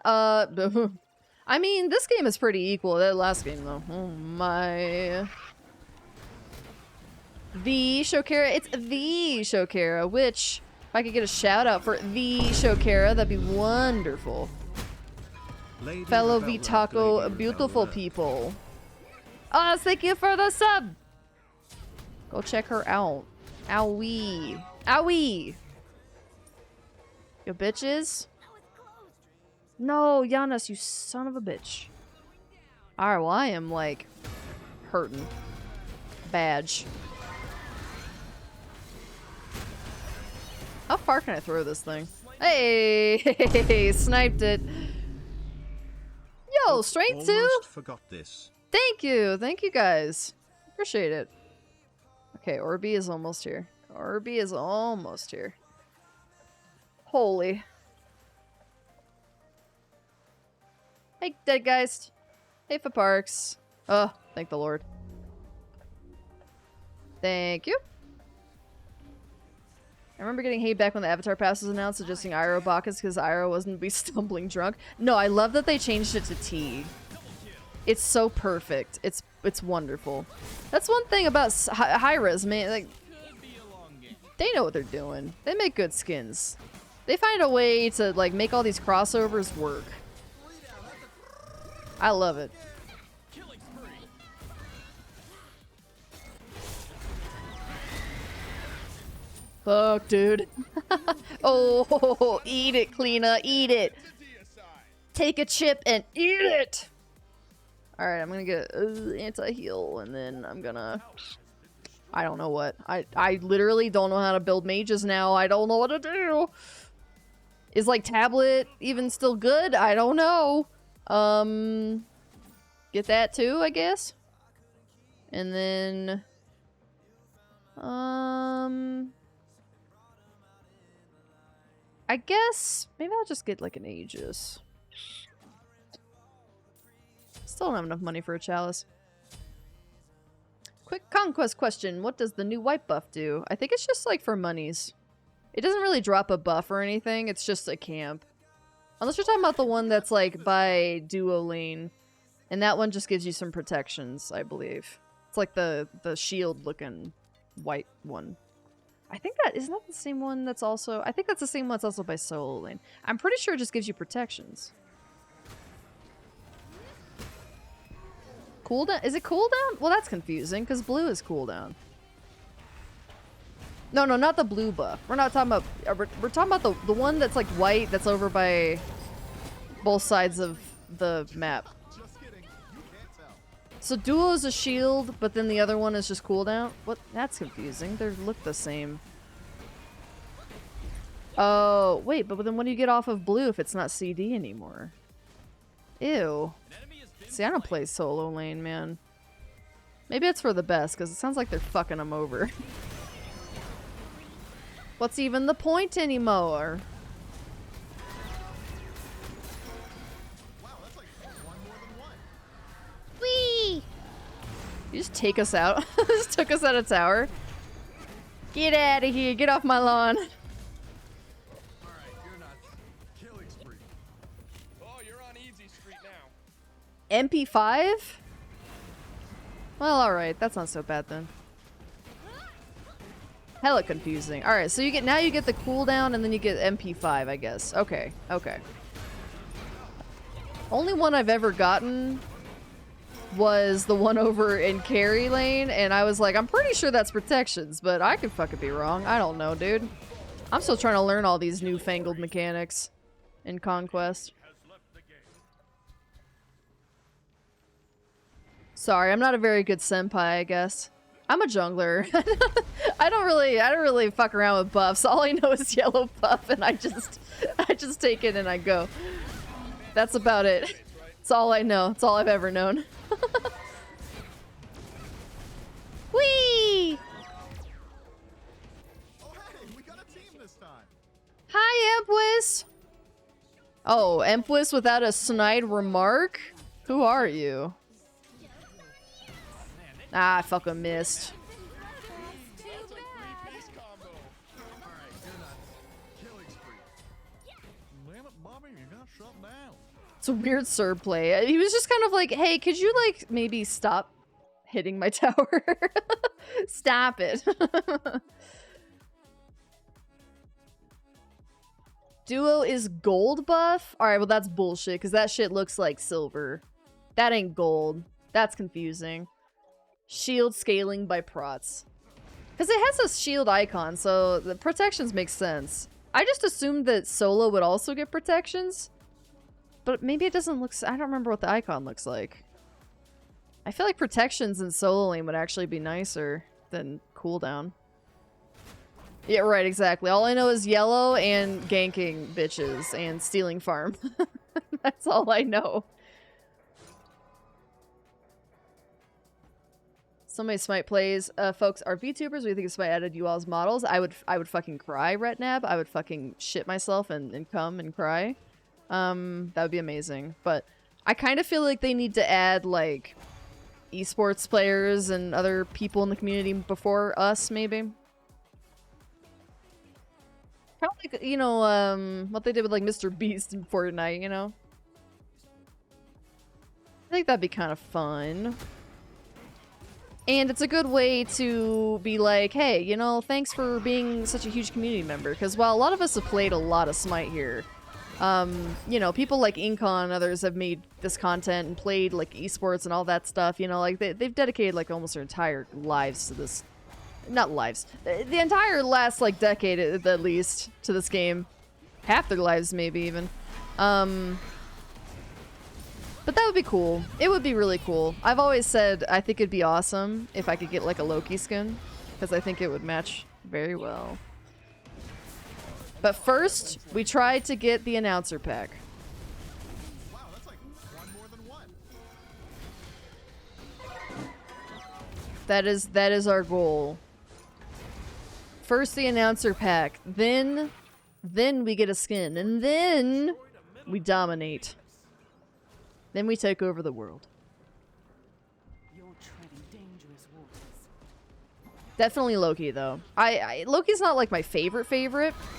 I mean, this game is pretty equal. That last game, though. Oh my. The Shokera. It's the Shokera, which, if I could get a shout out for the Shokera, that'd be wonderful. Lady Fellow Rebel, Vitaco, Lady beautiful Rebel. people. Oh, thank you for the sub! Go check her out. Owie. Owie! You bitches? No, Giannis, you son of a bitch. Alright, well, I am, like, hurting. Badge. How far can I throw this thing? Hey! Sniped it. Yo, strength 2? Almost forgot this. Thank you. Thank you, guys. Appreciate it. Okay, Orby is almost here. Orby is almost here. Holy. Hey, Deadgeist. Hey, for Parks. Oh, thank the Lord. Thank you. I remember getting hate back when the Avatar Pass was announced, suggesting Iroh Bacchus because Iroh wasn't be stumbling drunk. No, I love that they changed it to T. It's so perfect. It's wonderful. That's one thing about Hi-Rez, man. Like, they know what they're doing. They make good skins. They find a way to like make all these crossovers work. I love it. Fuck, dude. Oh, eat it, Kleena. Eat it. Take a chip and eat it. All right, I'm gonna get anti-heal, and then I'm gonna... I don't know what. I literally don't know how to build mages now. I don't know what to do. Is, like, tablet even still good? I don't know. Get that too, I guess. And then... I guess maybe I'll just get like an Aegis. Still don't have enough money for a chalice. Quick conquest question. What does the new white buff do? I think it's just like for monies. It doesn't really drop a buff or anything. It's just a camp. Unless you're talking about the one that's like by duo lane. And that one just gives you some protections, I believe. It's like the shield looking white one. I think that, isn't that the same one that's also, I think that's the same one that's also by solo lane. I'm pretty sure it just gives you protections. Cooldown? Is it cooldown? Well, that's confusing, because blue is cooldown. No, not the blue buff. We're not talking about, we're talking about the one that's like white that's over by both sides of the map. So duo is a shield, but then the other one is just cooldown? What? That's confusing. They look the same. Oh, wait, but then what do you get off of blue if it's not CD anymore? Ew. An enemy has been See, I don't play solo lane, man. Maybe it's for the best, because it sounds like they're fucking them over. What's even the point anymore? Wow, that's like one more than one. Whee! You just take us out. Just took us out of tower. Get out of here. Get off my lawn. Alright, you're nuts. Killing spree. Oh, you're on easy street now. MP5? Well, alright. That's not so bad then. Hella confusing. Alright, so you get now you get the cooldown and then you get MP5, I guess. Okay, okay. Only one I've ever gotten was the one over in carry lane, and I was like, I'm pretty sure that's protections, but I could fucking be wrong. I don't know, dude. I'm still trying to learn all these newfangled mechanics in Conquest. Sorry, I'm not a very good senpai, I guess. I'm a jungler. I don't really fuck around with buffs. All I know is yellow buff, and I just take it and I go. That's about it. It's all I know. It's all I've ever known. Whee! Oh hey, we got a team this time. Hi, Empwis! Oh, Empwis without a snide remark? Who are you? Ah, I fucking missed. That's like 3-piece combo. Alright, you're nuts. Killing spree. Damn it, Bobby, you got shut down. It's a weird Serb play. He was just kind of like, hey, could you, like, maybe stop hitting my tower? Stop it. Duo is gold buff? Alright, well, that's bullshit, because that shit looks like silver. That ain't gold. That's confusing. Shield scaling by prots. Because it has a shield icon, so the protections make sense. I just assumed that solo would also get protections. But maybe it doesn't look... I don't remember what the icon looks like. I feel like protections in solo lane would actually be nicer than cooldown. Yeah, right, exactly. All I know is yellow and ganking bitches and stealing farm. That's all I know. Somebody Smite plays. Folks, are VTubers? We think Smite added you all as models. I would fucking cry, Retnab. I would fucking shit myself and come and cry. That would be amazing. But I kind of feel like they need to add, like, esports players and other people in the community before us, maybe. Kind of like, you know, what they did with, like, Mr. Beast in Fortnite, you know? I think that'd be kind of fun. And it's a good way to be like, hey, you know, thanks for being such a huge community member. Because while a lot of us have played a lot of Smite here, you know, people like Incon and others have made this content and played, like, esports and all that stuff, you know, like, they've dedicated, like, almost their entire lives to this. Not lives. The entire last, like, decade, at least, to this game. Half their lives, maybe, even. But that would be cool. It would be really cool. I've always said I think it'd be awesome if I could get, like, a Loki skin. Because I think it would match very well. But first, we tried to get the announcer pack. Wow, that's like one more than one. That is our goal. First the announcer pack, then we get a skin, and then we dominate. Then we take over the world. You're treading dangerous waters. Definitely Loki, though. Loki's not, like, my favorite.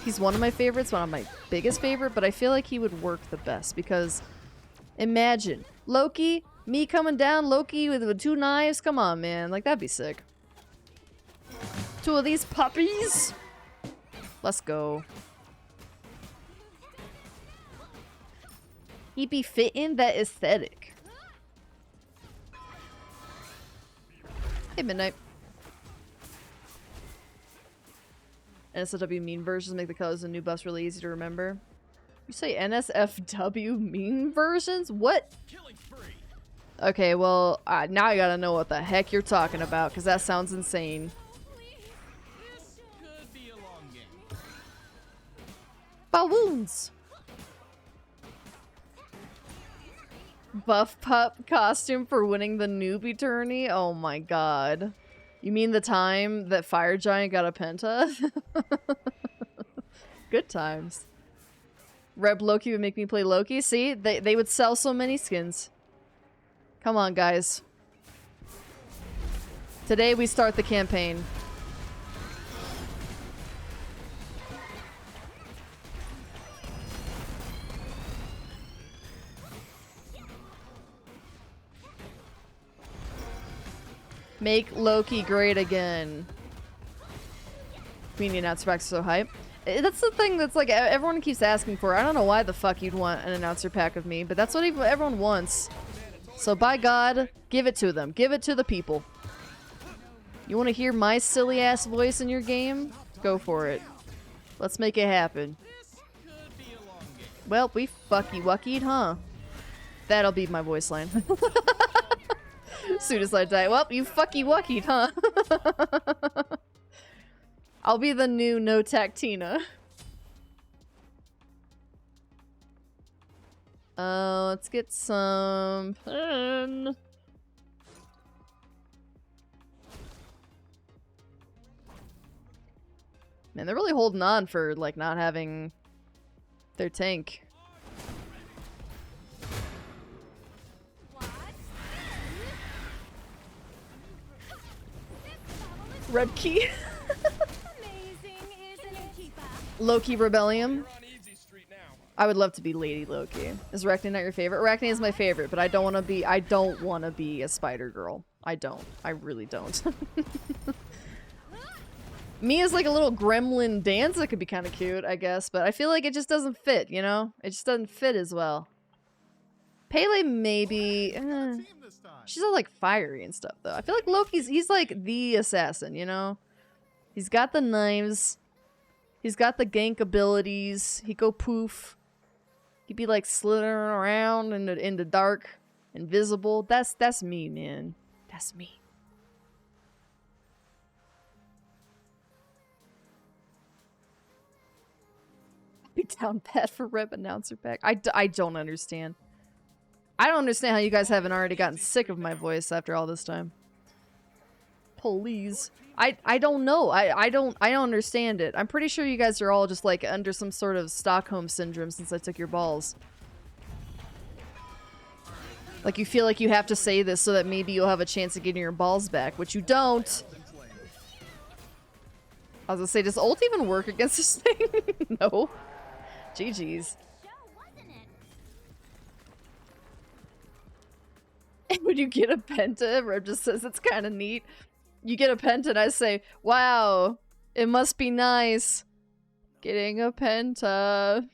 He's one of my favorites, one of my biggest favorite, but I feel like he would work the best, because imagine, Loki, me coming down, Loki with 2 knives, come on, man, like, that'd be sick. 2 of these puppies? Let's go. He'd be fitting that aesthetic. Hey, Midnight. NSFW meme versions make the colors and new buffs really easy to remember. You say NSFW meme versions? What? Killing spree. Okay, well, now I gotta know what the heck you're talking about, because that sounds insane. This could be a long game. Balloons! Buff pup costume for winning the newbie tourney? Oh my god. You mean the time that Fire Giant got a penta? Good times. Reb Loki would make me play Loki. See? They would sell so many skins. Come on, guys. Today we start the campaign. Make Loki great again. Community announcer pack's so hype. That's the thing that's like everyone keeps asking for. I don't know why the fuck you'd want an announcer pack of me, but that's what everyone wants. So by God, give it to them. Give it to the people. You want to hear my silly ass voice in your game? Go for it. Let's make it happen. Well, we fucky wuckied, huh? That'll be my voice line. Soon as I die. Well, you fucky wuckied, huh? I'll be the new No Tactina. Let's get some pen. Man, they're really holding on for, like, not having their tank. Rebkey. LadyRebellium. I would love to be Lady Loki. Is Arachne not your favorite? Arachne is my favorite, but I don't want to be a spider girl. I don't. I really don't. Me as like a little gremlin dance, that could be kind of cute, I guess, but I feel like it just doesn't fit, you know? It just doesn't fit as well. Pele maybe... she's all like fiery and stuff though. I feel like he's like the assassin, you know? He's got the knives. He's got the gank abilities. He go poof. He'd be like slithering around in the dark, invisible. That's me, man. That's me. Be down bad for Reb announcer pack. I don't understand. I don't understand how you guys haven't already gotten sick of my voice after all this time. Please. I don't know. I don't understand it. I'm pretty sure you guys are all just like under some sort of Stockholm syndrome since I took your balls. Like you feel like you have to say this so that maybe you'll have a chance of getting your balls back, which you don't. I was gonna say, does ult even work against this thing? No. GG's. And when you get a penta, Reb just says it's kind of neat. You get a penta and I say, wow, it must be nice. Getting a penta.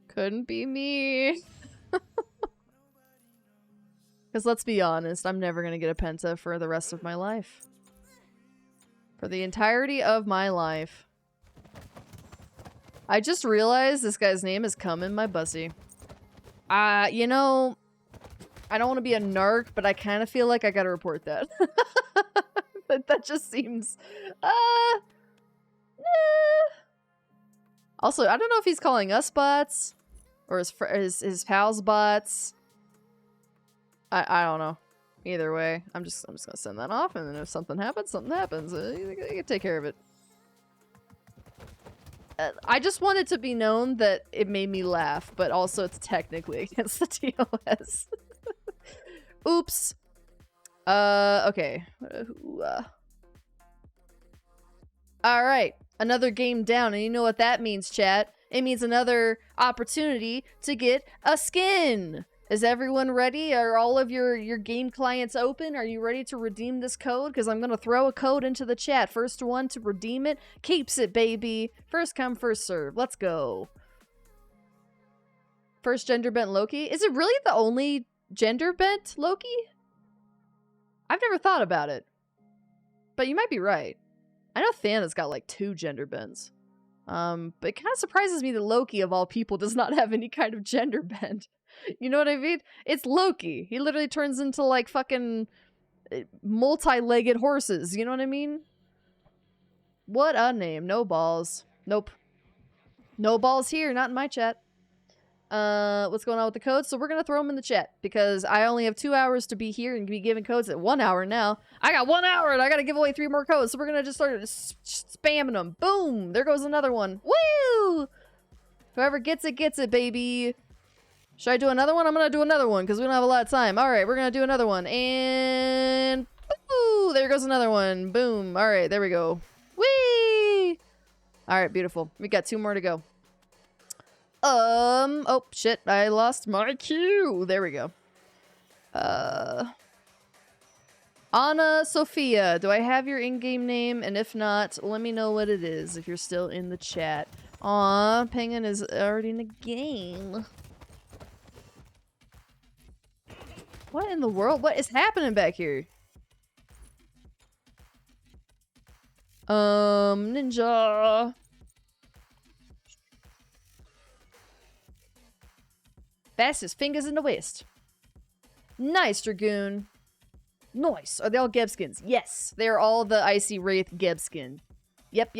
Couldn't be me. Because let's be honest, I'm never going to get a penta for the rest of my life. For the entirety of my life. I just realized this guy's name is Cum in my bussy. You know, I don't want to be a narc, but I kind of feel like I gotta report that. that just seems... Also, I don't know if he's calling us bots or his pals bots. I don't know. Either way, I'm just gonna send that off, and then if something happens, something happens. You can take care of it. I just want it to be known that it made me laugh, but also it's technically against the TOS. Oops. Okay. Alright. Another game down, and you know what that means, chat. It means another opportunity to get a skin. Is everyone ready? Are all of your game clients open? Are you ready to redeem this code? Because I'm going to throw a code into the chat. First one to redeem it keeps it, baby. First come, first serve. Let's go. First gender bent Loki. Is it really the only gender bent Loki? I've never thought about it. But you might be right. I know Thana's got like 2 gender bends. But it kind of surprises me that Loki, of all people, does not have any kind of gender bend. You know what I mean? It's Loki. He literally turns into like fucking multi-legged horses. You know what I mean? What a name. No balls. Nope. No balls here. Not in my chat. what's going on with the codes. So we're gonna throw them in the chat because I only have 2 hours to be here and be giving codes at 1 hour now. I got 1 hour and I gotta give away 3 more codes. So we're gonna just start spamming them. Boom! There goes another one. Woo! Whoever gets it, baby. Should I do another one? I'm gonna do another one because we don't have a lot of time. All right, we're gonna do another one. And boo! There goes another one. Boom. All right, there we go. Whee! All right, beautiful. We got 2 more to go. Oh shit, I lost my cue. There we go. Anna Sophia, do I have your in-game name? And if not, let me know what it is if you're still in the chat. Aw, Penguin is already in the game. What in the world? What is happening back here? Ninja. Fastest fingers in the West. Nice, Dragoon. Nice. Are they all Gebskins? Yes. They're all the Icy Wraith Gebskin. Yep.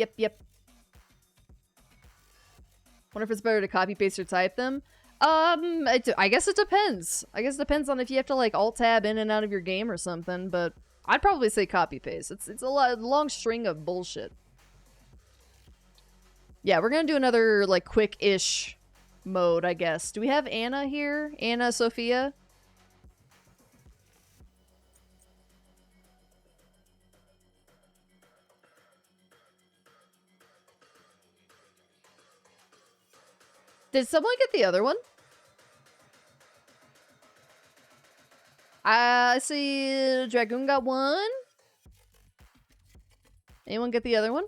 Wonder if it's better to copy, paste, or type them. I guess it depends. I guess it depends on if you have to, like, alt-tab in and out of your game or something, but I'd probably say copy-paste. It's a long string of bullshit. Yeah, we're gonna do another, like, quick-ish mode, I guess. Do we have Anna here? Anna Sophia? Did someone get the other one? I see Dragoon got one. Anyone get the other one?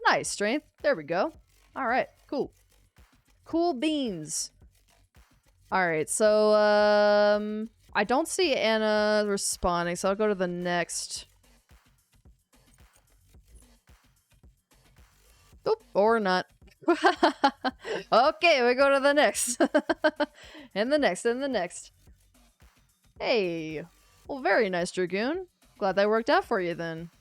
Nice, strength. There we go. Alright, cool. Cool beans. Alright, so, I don't see Anna responding, so I'll go to the next. Oop, or not. Okay, we go to the next. And the next, and the next. Hey. Well, very nice, Dragoon. Glad that worked out for you, then.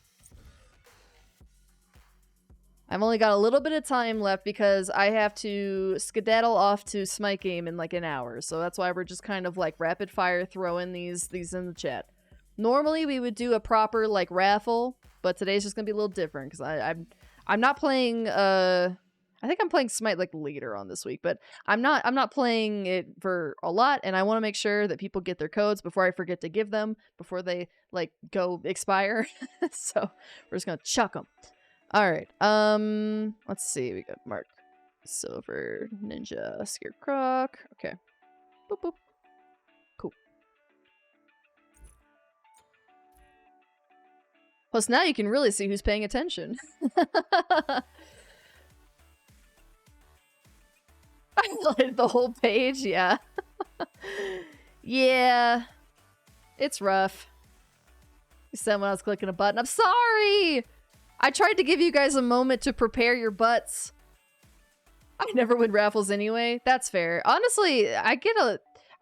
I've only got a little bit of time left because I have to skedaddle off to Smite game in like an hour. So that's why we're just kind of like rapid fire throwing these in the chat. Normally we would do a proper like raffle, but today's just gonna be a little different because I'm not playing I think I'm playing Smite like later on this week, but I'm not playing it for a lot, and I want to make sure that people get their codes before I forget to give them before they like go expire. So we're just gonna chuck them. All right. Let's see. We got Mark, Silver, Ninja, Scarecrow. Okay. Boop boop. Cool. Plus, now you can really see who's paying attention. I highlighted the whole page. Yeah. Yeah. It's rough. You said when I was clicking a button. I'm sorry. I tried to give you guys a moment to prepare your butts. I never win raffles anyway. That's fair. Honestly, I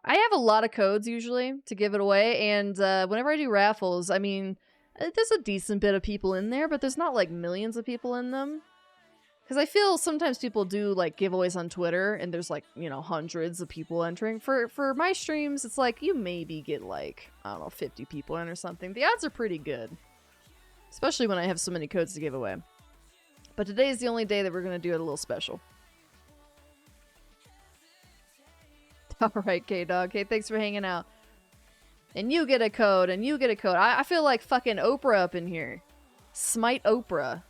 have a lot of codes usually to give it away, and whenever I do raffles, I mean, there's a decent bit of people in there, but there's not like millions of people in them. Because I feel sometimes people do like giveaways on Twitter, and there's like, you know, hundreds of people entering. For my streams, it's like you maybe get like, I don't know, 50 people in or something. The odds are pretty good. Especially when I have so many codes to give away. But today is the only day that we're going to do it a little special. Alright, K-Dog. Hey, thanks for hanging out. And you get a code, and you get a code. I feel like fucking Oprah up in here. Smite Oprah.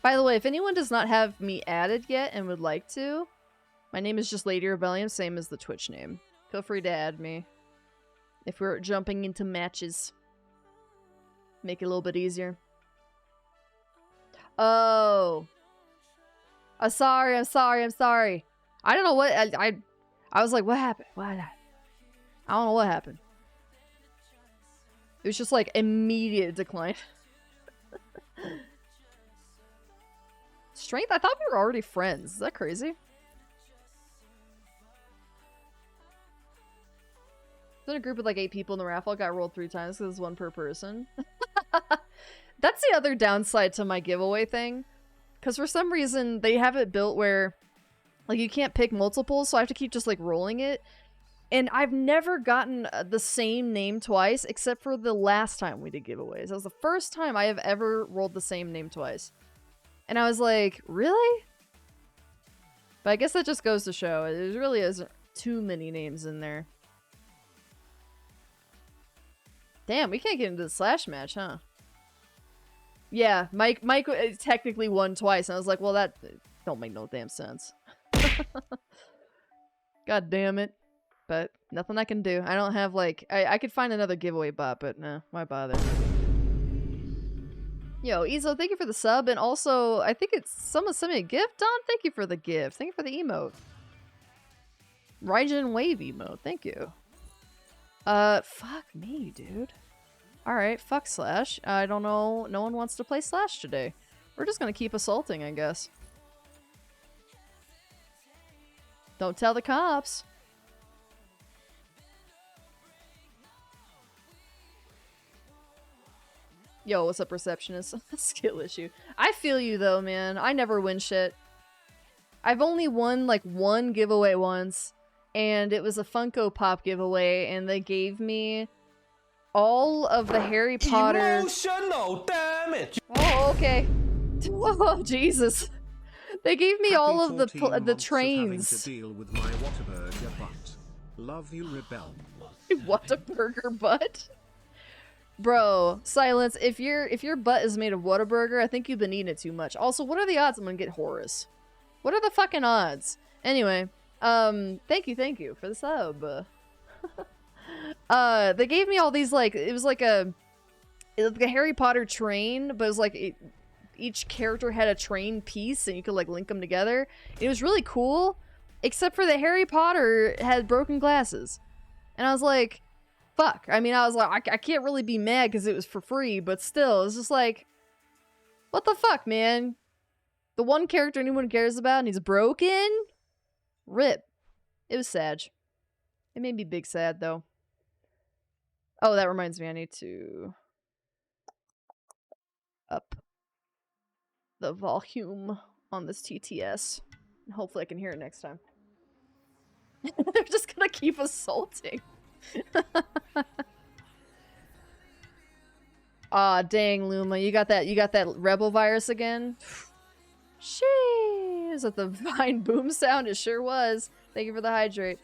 By the way, if anyone does not have me added yet and would like to, my name is just LadyRebellium, same as the Twitch name. Feel free to add me. If we're jumping into matches. Make it a little bit easier. Oh. I'm sorry. I don't know what... I was like, what happened? What happened? I don't know what happened. It was just like immediate decline. Strength? I thought we were already friends. Is that crazy? In a group with like 8 people in the raffle, I got rolled 3 times because it's 1 per person. That's the other downside to my giveaway thing. Because for some reason, they have it built where, like, you can't pick multiples, so I have to keep just, like, rolling it. And I've never gotten the same name twice, except for the last time we did giveaways. That was the first time I have ever rolled the same name twice. And I was like, really? But I guess that just goes to show, there really isn't too many names in there. Damn, we can't get into the slash match, huh? Yeah, Mike technically won twice, and I was like, well, that don't make no damn sense. God damn it. But nothing I can do. I don't have, like... I could find another giveaway bot, but nah, why bother? Yo, Izo, thank you for the sub, and also, I think it's... Someone sent me a gift? Don, thank you for the gift. Thank you for the emote. Raijin Wave emote, thank you. Fuck me, dude. Alright, fuck Slash. I don't know, no one wants to play Slash today. We're just gonna keep assaulting, I guess. Don't tell the cops. Yo, what's up, receptionist? Skill issue. I feel you though, man. I never win shit. I've only won like one giveaway once, and it was a Funko Pop giveaway, and they gave me all of the Harry Potter... Emotional damage! Oh, okay. Oh, Jesus. They gave me all of the trains. To deal with my Whataburger butt. Love you, Rebel. Whataburger butt? Bro, silence. If your butt is made of Whataburger, I think you've been eating it too much. Also, what are the odds I'm gonna get Horus? What are the fucking odds? Anyway, thank you for the sub. They gave me all these, like, it was like a Harry Potter train, but it was like each character had a train piece, and you could like link them together. It was really cool, except for that Harry Potter had broken glasses, and I was like, fuck. I mean, I was like, I can't really be mad because it was for free, but still, it's just like, what the fuck, man? The one character anyone cares about and he's broken? Rip. It was sad. It made me big sad, though. Oh, that reminds me, I need to up the volume on this TTS. Hopefully I can hear it next time. They're just gonna keep assaulting. Aw, dang, Luma, you got that rebel virus again? Sheesh, is that the Vine boom sound? It sure was. Thank you for the hydrate.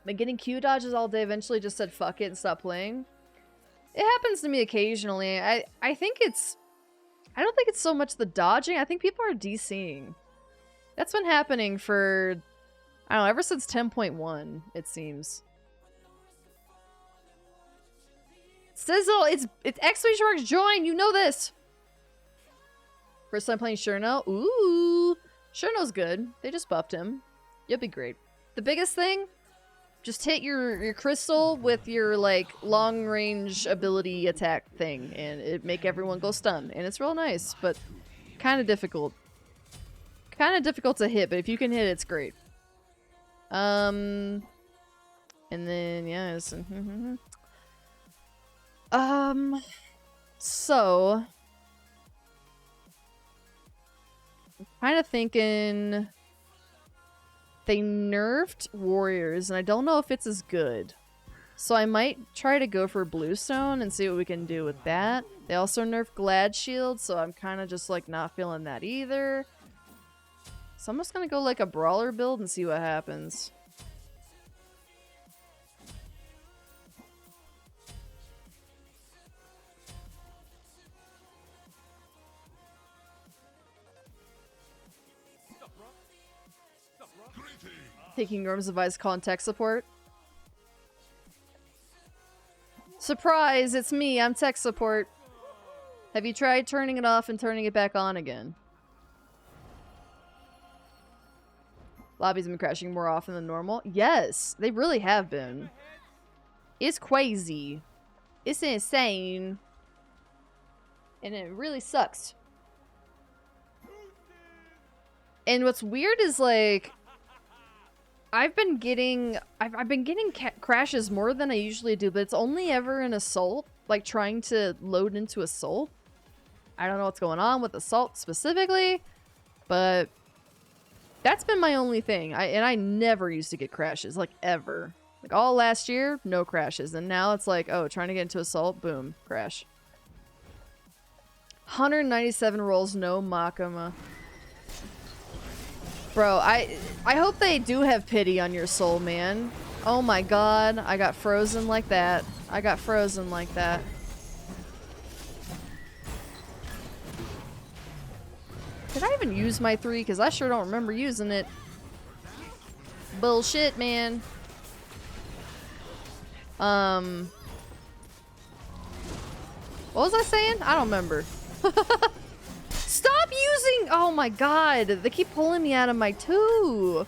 Been getting Q dodges all day, eventually just said fuck it and stopped playing. It happens to me occasionally. I don't think it's so much the dodging. I think people are DCing. That's been happening for, I don't know, ever since 10.1, it seems. Sizzle, it's !Join, you know this! First time playing Shurno? Ooh! Shurno's good. They just buffed him. You'll be great. The biggest thing? Just hit your crystal with your, like, long-range ability attack thing, and it make everyone go stun. And it's real nice, but kind of difficult. Kind of difficult to hit, but if you can hit it, it's great. And then, yeah, it's... so... I'm kind of thinking... They nerfed Warriors, and I don't know if it's as good. So I might try to go for Bluestone and see what we can do with that. They also nerfed Glad Shield, so I'm kind of just, like, not feeling that either. So I'm just gonna go, like, a Brawler build and see what happens. Taking Norm's advice, calling tech support. Surprise, it's me, I'm tech support. Have you tried turning it off and turning it back on again? Lobbies have been crashing more often than normal. Yes, they really have been. It's crazy. It's insane. And it really sucks. And what's weird is, like, I've been getting crashes more than I usually do, but it's only ever in Assault. like trying to load into Assault. I don't know what's going on with Assault specifically, but that's been my only thing. I never used to get crashes, like ever. Like all last year, no crashes, and now it's like, oh, trying to get into Assault, boom, crash. 197 rolls, no Makama. Bro, I hope they do have pity on your soul, man. Oh my god, I got frozen like that. I got frozen like that. Did I even use my 3? Because I sure don't remember using it. Bullshit, man. What was I saying? I don't remember. Stop using... Oh my god. They keep pulling me out of my 2.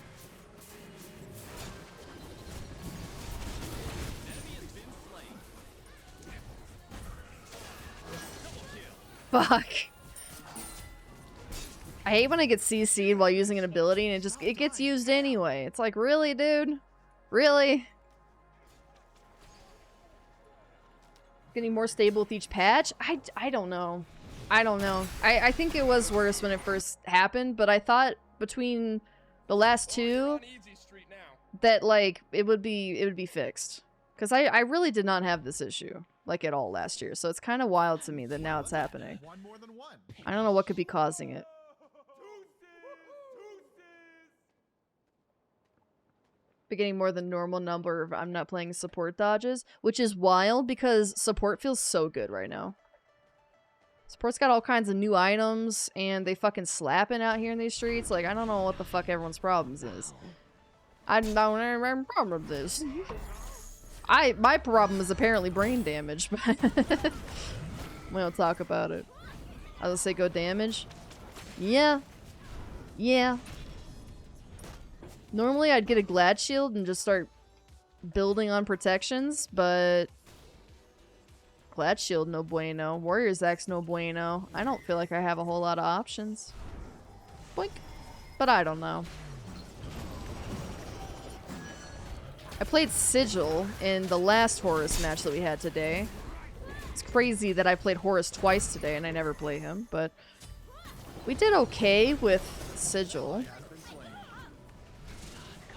Fuck. I hate when I get CC'd while using an ability and it gets used anyway. It's like, really, dude? Really? Getting more stable with each patch? I don't know. I don't know. I think it was worse when it first happened, but I thought between the last 2 that like it would be fixed. Because I really did not have this issue like at all last year. So it's kind of wild to me that now it's happening. I don't know what could be causing it. But getting more than normal number of I'm not playing support dodges, which is wild because support feels so good right now. Support's got all kinds of new items, and they fucking slapping out here in these streets. Like, I don't know what the fuck everyone's problems is. I don't have a problem with this. My problem is apparently brain damage, but we don't talk about it. I was gonna say go damage. Yeah. Yeah. Normally I'd get a Glad Shield and just start building on protections, but Glad Shield, no bueno. Warrior's Axe, no bueno. I don't feel like I have a whole lot of options. Boink. But I don't know. I played Sigil in the last Horus match that we had today. It's crazy that I played Horus twice today and I never play him, but we did okay with Sigil.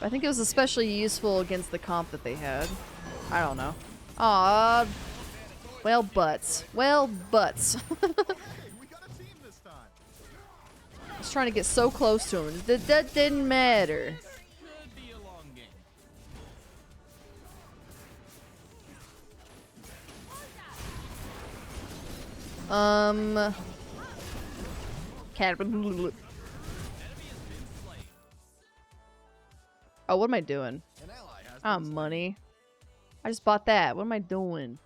I think it was especially useful against the comp that they had. I don't know. Aww. Well, butts. Well, butts. I was trying to get so close to him. That didn't matter. Cat. Oh, what am I doing? Ah, money. I just bought that. What am I doing?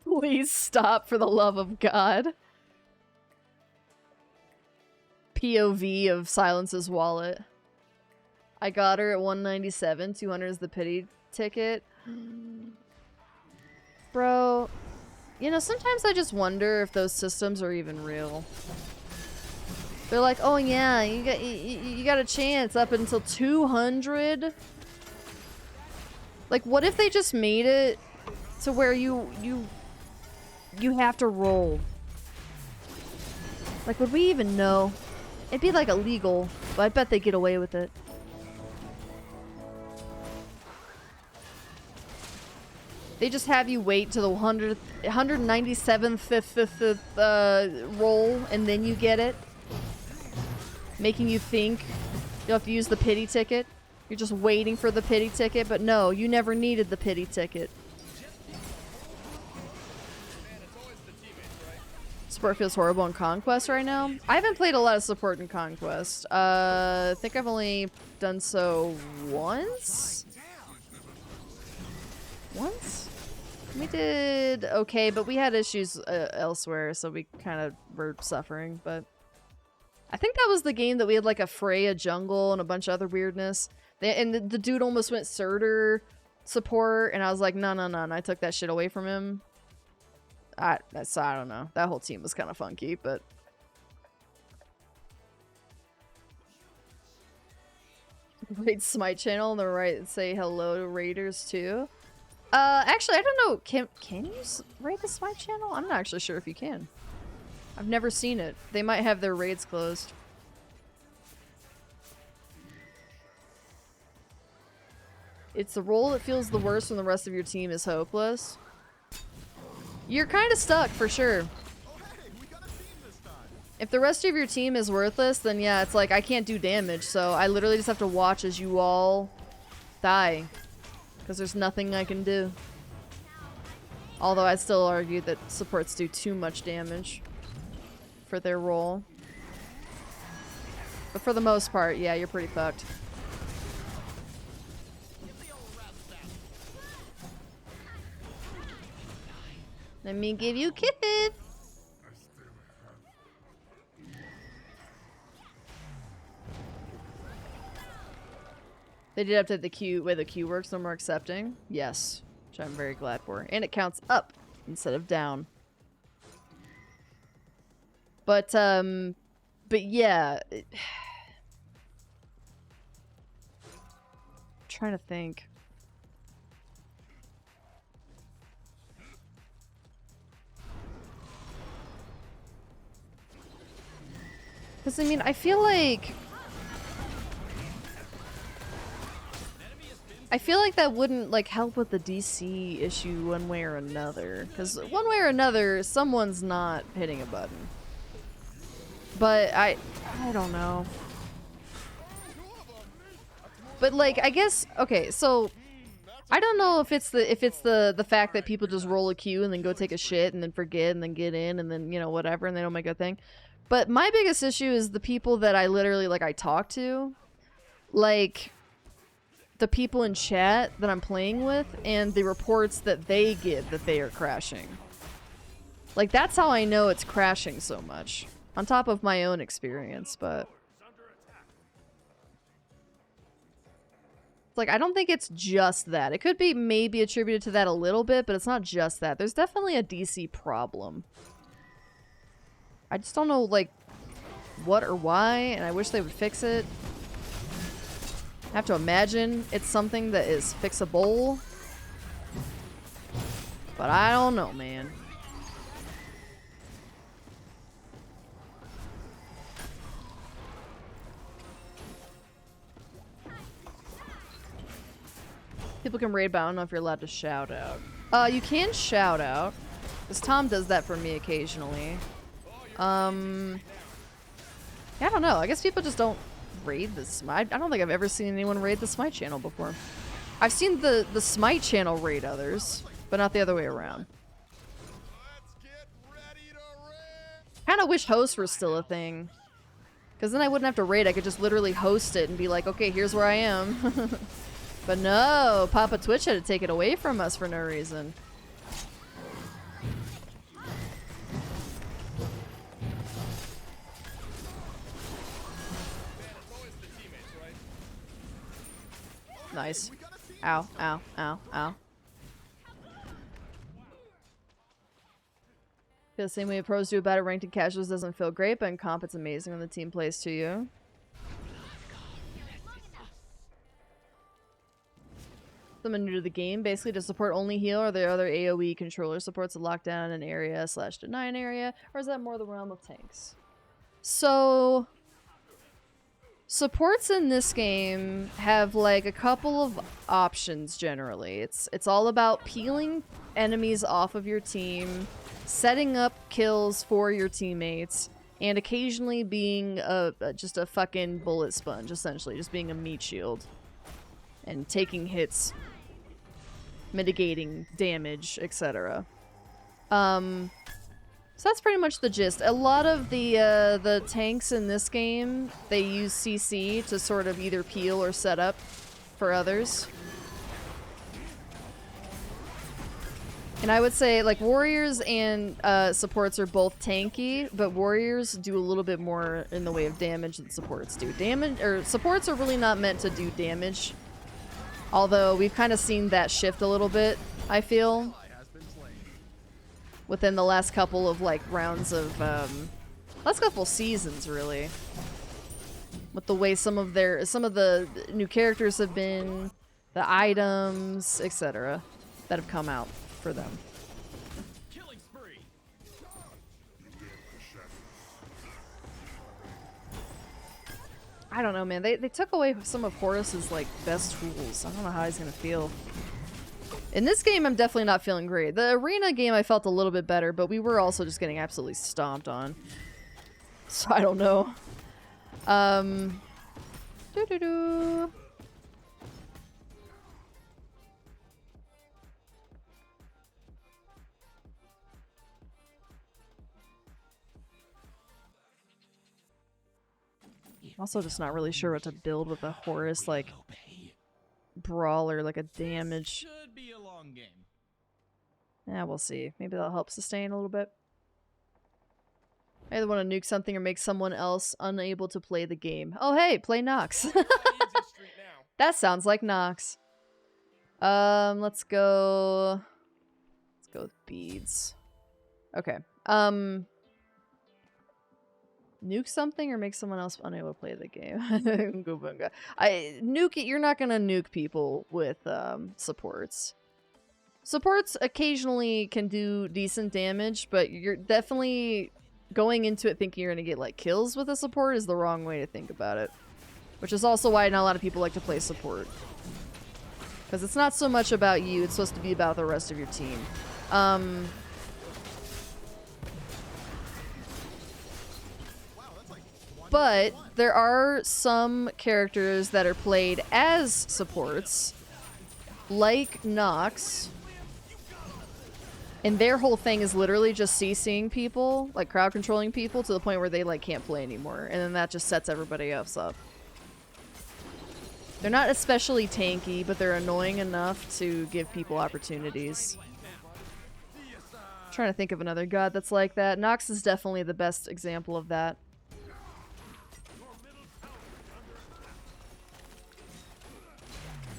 Please stop, for the love of God. POV of Silence's wallet. I got her at 197. 200 is the pity ticket. Bro, you know, sometimes I just wonder if those systems are even real. They're like, oh yeah, you got a chance up until 200. Like, what if they just made it to where you have to roll? Like, would we even know? It'd be like illegal, but I bet they get away with it. They just have you wait to the 197th roll, and then you get it. Making you think you'll have to use the pity ticket. You're just waiting for the pity ticket, but no, you never needed the pity ticket. Support feels horrible in Conquest right now. I haven't played a lot of support in Conquest. I think I've only done so once? Once? We did okay, but we had issues elsewhere, so we kind of were suffering, but I think that was the game that we had like a Freya jungle and a bunch of other weirdness. And the dude almost went Surtur support, and I was like, no, no, no, and I took that shit away from him. I don't know. That whole team was kind of funky, but... Raid Smite channel on the right. Say hello to raiders too. Actually, I don't know. Can you raid the Smite channel? I'm not actually sure if you can. I've never seen it. They might have their raids closed. It's the role that feels the worst when the rest of your team is hopeless. You're kind of stuck for sure. If the rest of your team is worthless, then yeah, it's like I can't do damage, so I literally just have to watch as you all die. Because there's nothing I can do. Although I'd still argue that supports do too much damage for their role. But for the most part, yeah, you're pretty fucked. Let me give you kisses. They did update the way the queue works, no more accepting. Yes, which I'm very glad for. And it counts up instead of down. But yeah. Trying to think. Because, I mean, I feel like that wouldn't, like, help with the DC issue one way or another. Because one way or another, someone's not hitting a button. But I don't know. But, like, I guess, okay, so I don't know if it's the fact that people just roll a queue and then go take a shit and then forget and then get in and then, you know, whatever, and they don't make a thing. But my biggest issue is the people that I literally, like, I talk to. Like, the people in chat that I'm playing with and the reports that they give that they are crashing. Like, that's how I know it's crashing so much. On top of my own experience, but... Like, I don't think it's just that. It could be maybe attributed to that a little bit, but it's not just that. There's definitely a DC problem. I just don't know, like, what or why, and I wish they would fix it. I have to imagine it's something that is fixable. But I don't know, man. People can raid, but I don't know if you're allowed to shout out. You can shout out. Because Tom does that for me occasionally. Yeah, I don't know. I guess people just don't raid the Smite. I don't think I've ever seen anyone raid the Smite channel before. I've seen the Smite channel raid others, but not the other way around. Kind of wish hosts were still a thing. Because then I wouldn't have to raid. I could just literally host it and be like, okay, here's where I am. But no, Papa Twitch had to take it away from us for no reason. Nice. Ow, ow, ow, ow. Feel the same way pros do about it. Ranked and casuals doesn't feel great, but in comp it's amazing when the team plays to you. Someone new to the game, basically to support only heal, or are there other AoE controller supports to lock down an area / deny an area, or is that more the realm of tanks? So supports in this game have like a couple of options generally. It's all about peeling enemies off of your team, setting up kills for your teammates, and occasionally being just a fucking bullet sponge, essentially, just being a meat shield and taking hits, mitigating damage, etc. So that's pretty much the gist. A lot of the tanks in this game, they use CC to sort of either peel or set up for others. And I would say, like, warriors and supports are both tanky, but warriors do a little bit more in the way of damage than supports do. Supports are really not meant to do damage. Although we've kind of seen that shift a little bit, I feel, within the last couple of, like, rounds of, last couple seasons, really. with the way some of the new characters have been, the items, etc. that have come out for them. Killing spree. I don't know, man. They took away some of Horus's like best tools. I don't know how he's gonna feel. In this game, I'm definitely not feeling great. The arena game, I felt a little bit better, but we were also just getting absolutely stomped on. So I don't know. Doo-doo-doo. I'm also just not really sure what to build with a Horus, like, brawler, like a damage. Should be a long game. Yeah, we'll see. Maybe that'll help sustain a little bit. I either want to nuke something or make someone else unable to play the game. Oh, hey, play Nox. That sounds like Nox. Let's go with beads. Okay. Nuke something or make someone else unable to play the game. Nuke it. You're not gonna nuke people with supports. Supports occasionally can do decent damage, but you're definitely going into it thinking you're gonna get like kills with a support is the wrong way to think about it. Which is also why not a lot of people like to play support. Because it's not so much about you, it's supposed to be about the rest of your team. But there are some characters that are played as supports, like Nox, and their whole thing is literally just CCing people, like crowd controlling people to the point where they like can't play anymore, and then that just sets everybody else up. They're not especially tanky, but they're annoying enough to give people opportunities. I'm trying to think of another god that's like that. Nox is definitely the best example of that.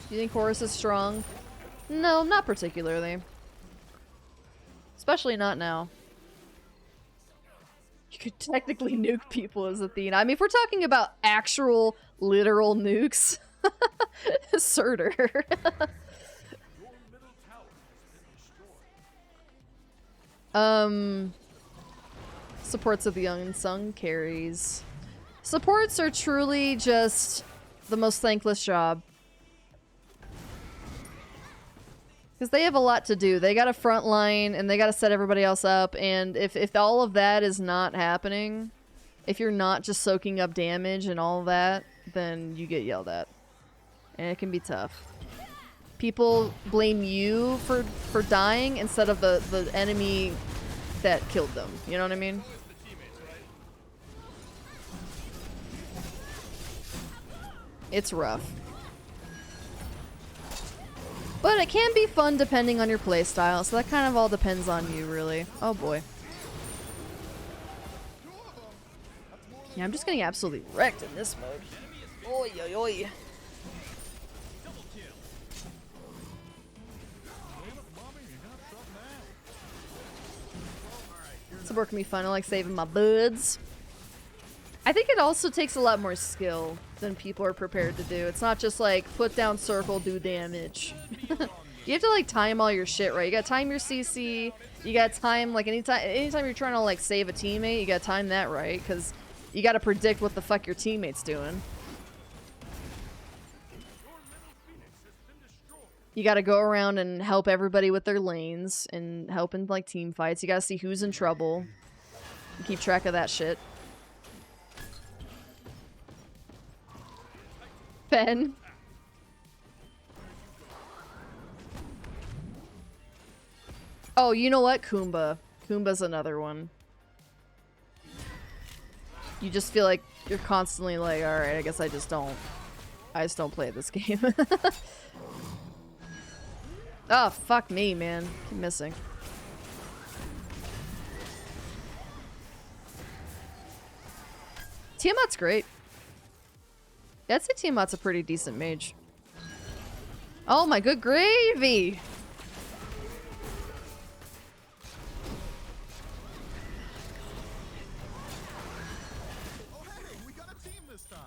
Do you think Horus is strong? No, not particularly. Especially not now. You could technically nuke people as Athena. I mean, if we're talking about actual, literal nukes, Surtur. Supports of the unsung carries. Supports are truly just the most thankless job. Because they have a lot to do. They got a front line, and they got to set everybody else up, and if all of that is not happening, if you're not just soaking up damage and all of that, then you get yelled at. And it can be tough. People blame you for dying instead of the enemy that killed them. You know what I mean? It's rough. But it can be fun depending on your playstyle, so that kind of all depends on you, really. Oh boy. Yeah, I'm just getting absolutely wrecked in this mode. Oi, oi, oi. Support can be fun. I like saving my buds. I think it also takes a lot more skill than people are prepared to do. It's not just like, put down circle, do damage. You have to like time all your shit right. You gotta time your CC. You gotta time like anytime you're trying to like save a teammate, you gotta time that right, because you gotta predict what the fuck your teammate's doing. You gotta go around and help everybody with their lanes and help in like team fights. You gotta see who's in trouble. And keep track of that shit. Ben. Oh, you know what? Kumba. Kumba's another one. You just feel like you're constantly like, alright, I guess I just don't play this game. Oh, fuck me, man. Keep missing. Tiamat's great. Yeah, I'd say Tiamat's a pretty decent mage. Oh my good gravy! Oh hey, we got a team this time.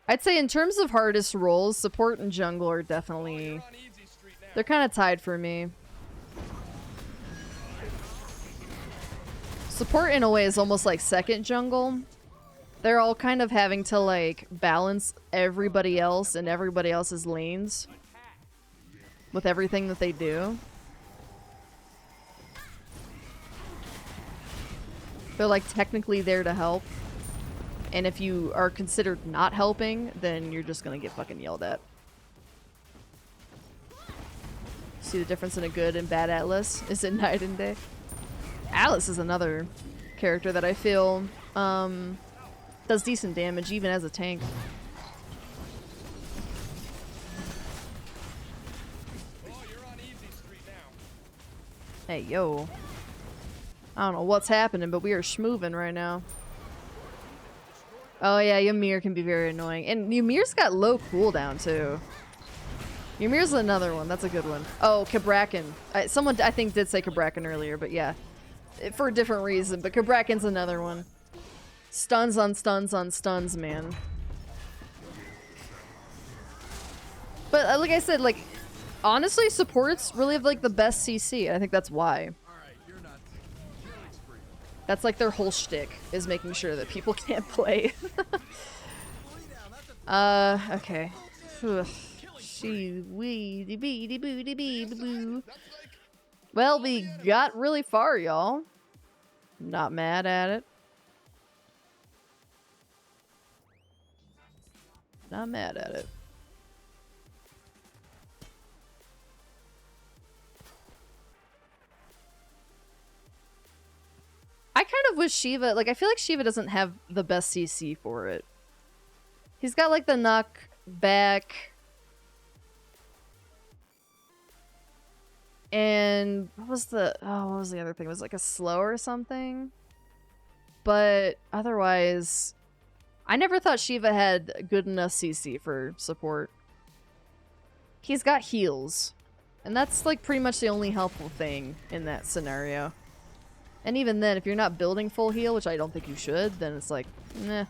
I'd say in terms of hardest roles, support and jungle are definitely... They're kind of tied for me. Support in a way is almost like second jungle. They're all kind of having to like balance everybody else and everybody else's lanes with everything that they do. They're like technically there to help. And if you are considered not helping, then you're just gonna get fucking yelled at. See the difference in a good and bad Atlas? Is it night and day? Atlas is another character that I feel does decent damage even as a tank. Hey, yo. I don't know what's happening, but we are schmoovin' right now. Oh yeah, Ymir can be very annoying. And Ymir's got low cooldown too. Ymir's another one. That's a good one. Oh, Kabrakan. Someone I think did say Kabrakan earlier, but yeah. For a different reason, but Kabrakan's another one. Stuns on stuns on stuns, man. But like I said, like, honestly, supports really have like the best CC. I think that's why. That's like their whole shtick, is making sure that people can't play. Okay. Well, we got really far, y'all. Not mad at it. Not mad at it. I kind of wish Shiva, like, I feel like Shiva doesn't have the best CC for it. He's got, like, the knock back. And what was the other thing? It was like a slow or something. But otherwise, I never thought Shiva had good enough CC for support. He's got heals. And that's, like, pretty much the only helpful thing in that scenario. And even then, if you're not building full heal, which I don't think you should, then it's like, meh.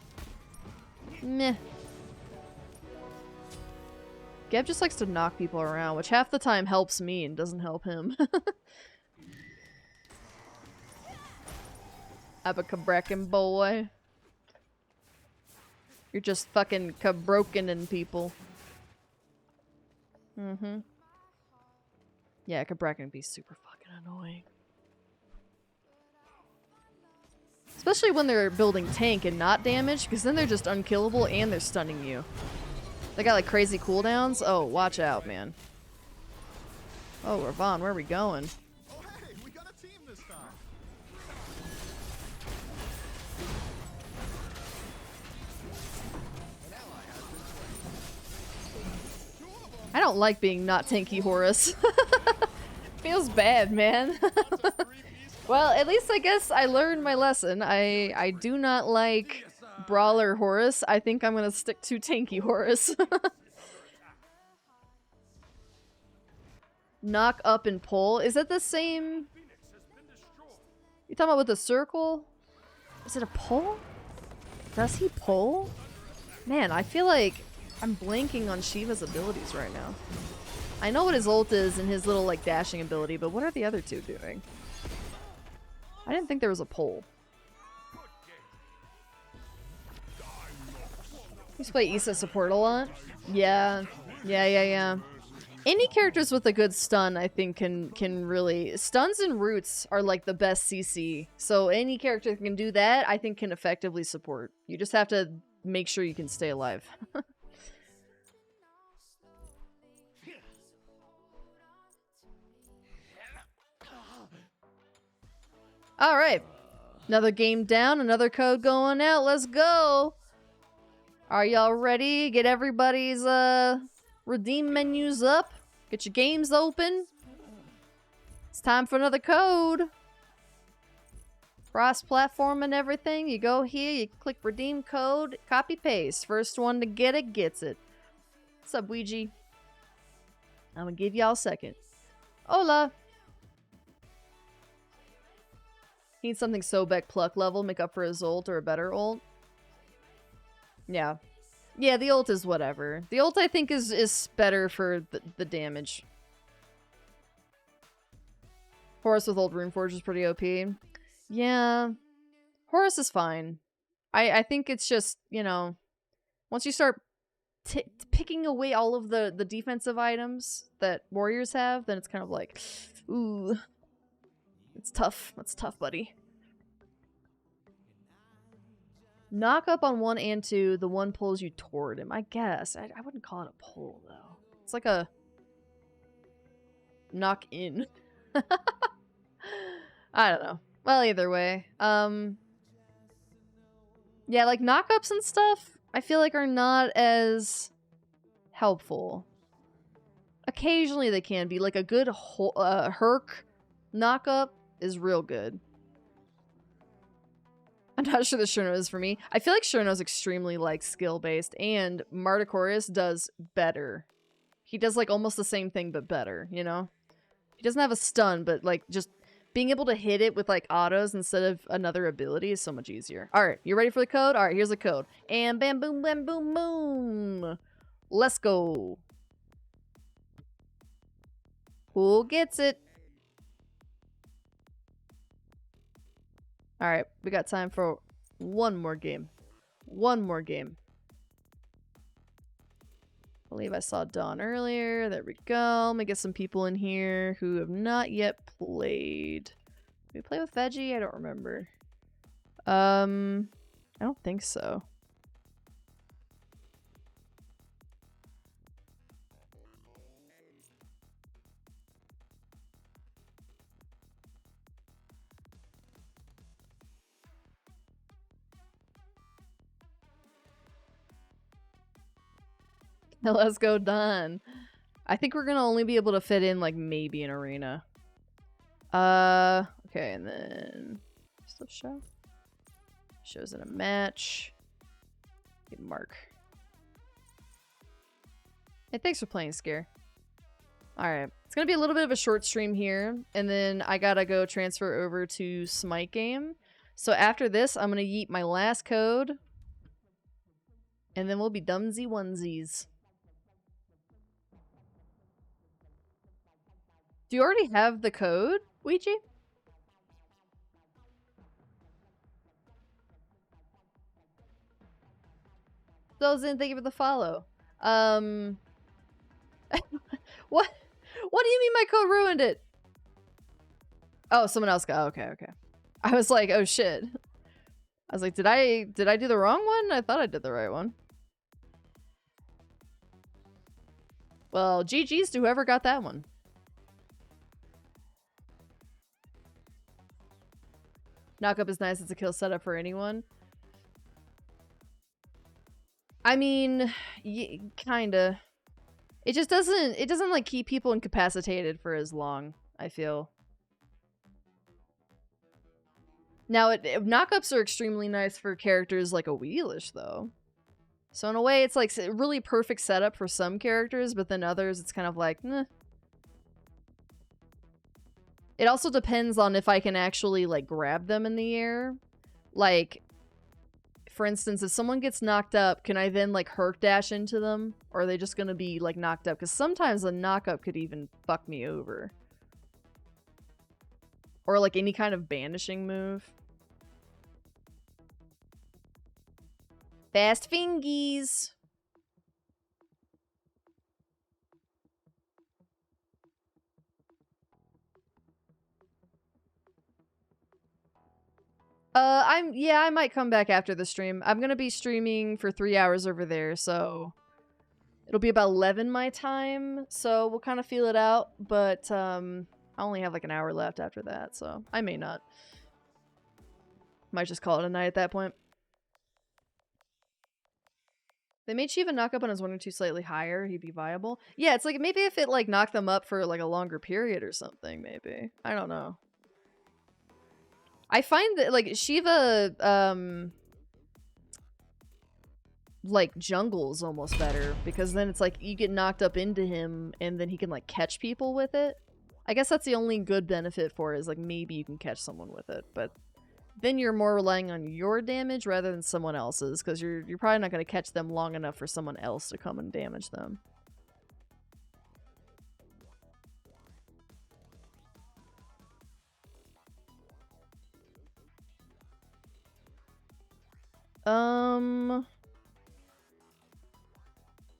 Meh. Geb just likes to knock people around, which half the time helps me and doesn't help him. I'm a Kabrakan boy. You're just fucking Kabroken in people. Mm-hmm. Yeah, Kabrakan would be super fucking annoying. Especially when they're building tank and not damage, because then they're just unkillable and they're stunning you. They got like crazy cooldowns. Oh, watch out, man. Oh, Ravon, where are we going? Oh, hey, we got a team this time. I don't like being not tanky Horus. Feels bad, man. Well, at least I guess I learned my lesson. I do not like Brawler Horus. I think I'm gonna stick to tanky Horus. Knock up and pull. Is that the same? You talking about with the circle? Is it a pull? Does he pull? Man, I feel like I'm blanking on Shiva's abilities right now. I know what his ult is and his little like dashing ability, but what are the other two doing? I didn't think there was a pull. You just play Issa support a lot? Yeah. Yeah. Any characters with a good stun, I think, can really... Stuns and roots are, like, the best CC. So any character that can do that, I think, can effectively support. You just have to make sure you can stay alive. Alright. Another game down, another code going out. Let's go! Are y'all ready? Get everybody's, redeem menus up. Get your games open. It's time for another code. Cross-platform and everything. You go here, you click redeem code, copy-paste. First one to get it gets it. What's up, Ouija? I'm gonna give y'all a second. Hola! He needs something Sobek pluck level, make up for his ult or a better ult. Yeah. Yeah, the ult is whatever. The ult I think is better for the damage. Horus with old Runeforge is pretty OP. Yeah. Horus is fine. I think it's just, you know, once you start picking away all of the defensive items that warriors have, then it's kind of like, ooh. It's tough. That's tough, buddy. Knock up on 1 and 2, the one pulls you toward him. I guess. I wouldn't call it a pull, though. It's like a knock in. I don't know. Well, either way. Yeah, like knock-ups and stuff, I feel like are not as helpful. Occasionally they can be. Like a good Herc knock-up is real good. I'm not sure the Shurno is for me. I feel like Shurno's extremely like skill-based, and Martichorus does better. He does like almost the same thing but better, you know? He doesn't have a stun, but like just being able to hit it with like autos instead of another ability is so much easier. Alright, you ready for the code? Alright, here's the code. And bam boom bam boom boom. Let's go. Who gets it? Alright, we got time for one more game. One more game. I believe I saw Dawn earlier. There we go. Let me get some people in here who have not yet played. Did we play with Veggie? I don't remember. I don't think so. Let's go, Dawn. I think we're gonna only be able to fit in like maybe an arena. Okay, and then stuff show. Shows in a match. Okay, Mark. Hey, thanks for playing, Scare. Alright. It's gonna be a little bit of a short stream here, and then I gotta go transfer over to Smite game. So after this, I'm gonna yeet my last code. And then we'll be dumsy onesies. Do you already have the code, Ouija? Zolzin, thank you for the follow. What? What do you mean my code ruined it? Oh, someone else got. Okay, okay. I was like, oh shit. I was like, did I do the wrong one? I thought I did the right one. Well, GG's to whoever got that one. Knockup is nice. It's a kill setup for anyone. I mean, kinda. It just doesn't, it doesn't like keep people incapacitated for as long, I feel. Now, knockups are extremely nice for characters like a Wheelish, though. So in a way, it's like a really perfect setup for some characters, but then others, it's kind of like, meh. It also depends on if I can actually, like, grab them in the air. Like, for instance, if someone gets knocked up, can I then, like, Herc dash into them? Or are they just gonna be, like, knocked up? Because sometimes a knock-up could even fuck me over. Or, like, any kind of banishing move. Fast fingies! I might come back after the stream. I'm gonna be streaming for 3 hours over there, so it'll be about 11 my time, so we'll kind of feel it out, but I only have like an hour left after that, so I may not. Might just call it a night at that point. They made Shiva knock up on his 1 or 2 slightly higher, he'd be viable. Yeah, it's like maybe if it like knocked them up for like a longer period or something, maybe. I don't know. I find that, like, Shiva, like, jungle's almost better, because then it's, like, you get knocked up into him, and then he can, like, catch people with it. I guess that's the only good benefit for it, is, like, maybe you can catch someone with it, but then you're more relying on your damage rather than someone else's, because you're probably not going to catch them long enough for someone else to come and damage them.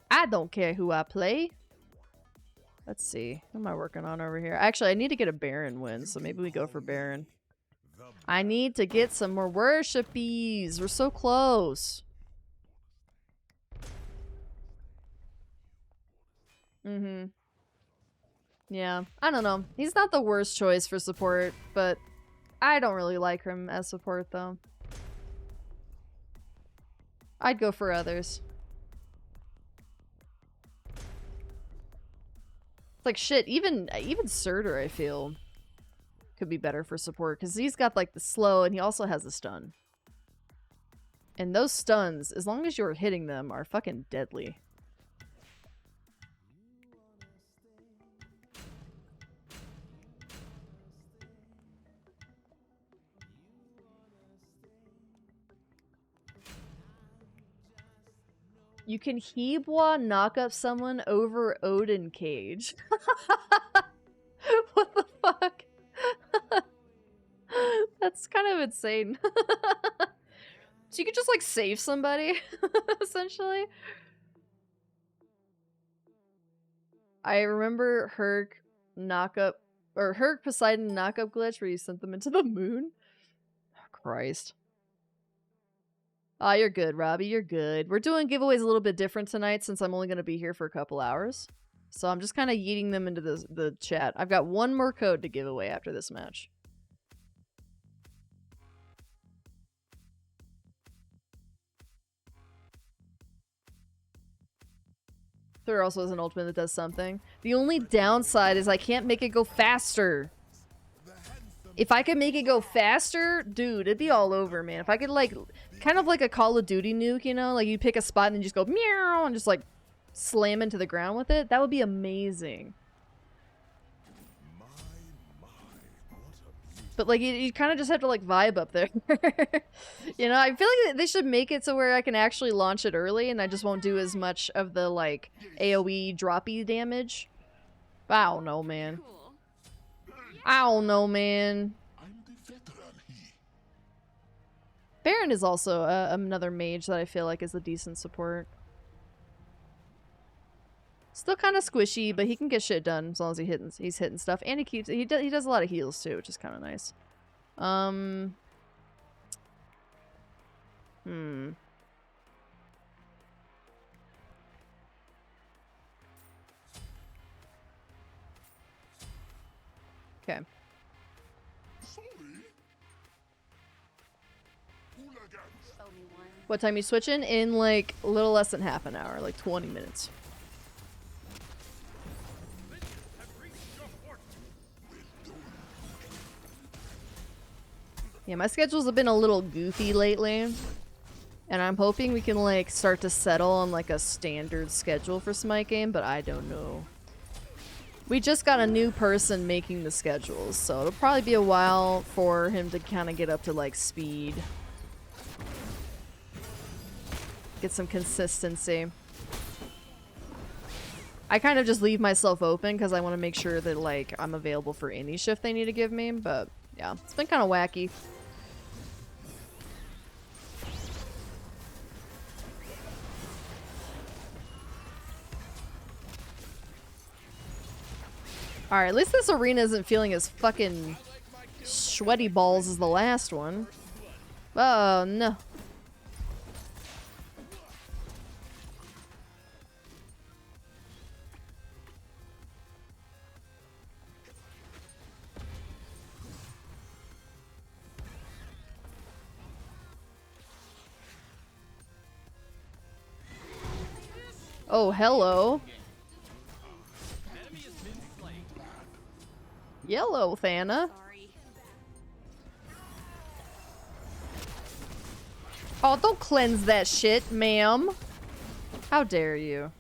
I don't care who I play. Let's see. What am I working on over here? Actually, I need to get a Baron win, so maybe we go for Baron. I need to get some more worshipies. We're so close. Mm-hmm. Yeah, I don't know. He's not the worst choice for support, but I don't really like him as support, though. I'd go for others. It's like shit, even Surtur, I feel, could be better for support, because he's got like the slow and he also has the stun. And those stuns, as long as you're hitting them, are fucking deadly. You can Hebwa knock up someone over Odin Cage. What the fuck? That's kind of insane. So you could just like save somebody, essentially. I remember Herc Poseidon knockup glitch where you sent them into the moon. Oh, Christ. Ah, you're good, Robbie. You're good. We're doing giveaways a little bit different tonight since I'm only going to be here for a couple hours. So I'm just kind of yeeting them into the chat. I've got one more code to give away after this match. There also is an ultimate that does something. The only downside is I can't make it go faster. If I could make it go faster, dude, it'd be all over, man. If I could, like, kind of like a Call of Duty nuke, you know? Like, you pick a spot and you just go meow and just, like, slam into the ground with it. That would be amazing. But, like, you kind of just have to, like, vibe up there. You know, I feel like they should make it so where I can actually launch it early and I just won't do as much of the, like, AoE droppy damage. I don't know, man. I don't know, man. Baron is also another mage that I feel like is a decent support. Still kind of squishy, but he can get shit done as long as he's hitting stuff, and he does a lot of heals too, which is kind of nice. Okay. What time you switching? In like a little less than half an hour, like 20 minutes. Yeah, my schedules have been a little goofy lately. And I'm hoping we can like start to settle on like a standard schedule for Smite game, but I don't know. We just got a new person making the schedules, so it'll probably be a while for him to kind of get up to like speed. Get some consistency. I kind of just leave myself open because I want to make sure that like I'm available for any shift they need to give me, but yeah, it's been kind of wacky. Alright, at least this arena isn't feeling as fucking sweaty balls as the last one. Oh, no. Oh, hello. Yellow, Thana. Oh, don't cleanse that shit, ma'am. How dare you?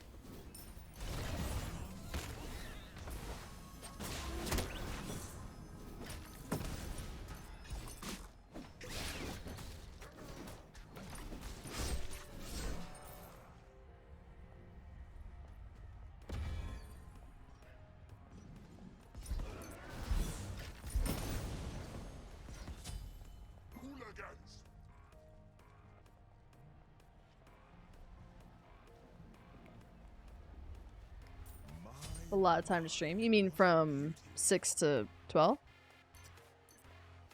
A lot of time to stream. You mean from 6 to 12?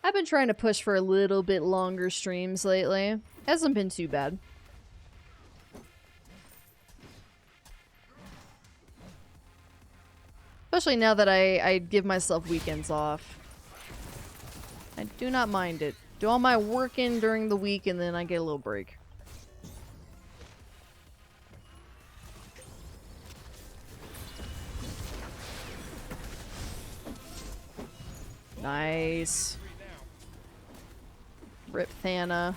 I've been trying to push for a little bit longer streams lately. Hasn't been too bad. Especially now that I give myself weekends off. I do not mind it. Do all my work in during the week and then I get a little break. Nice. Rip Thana.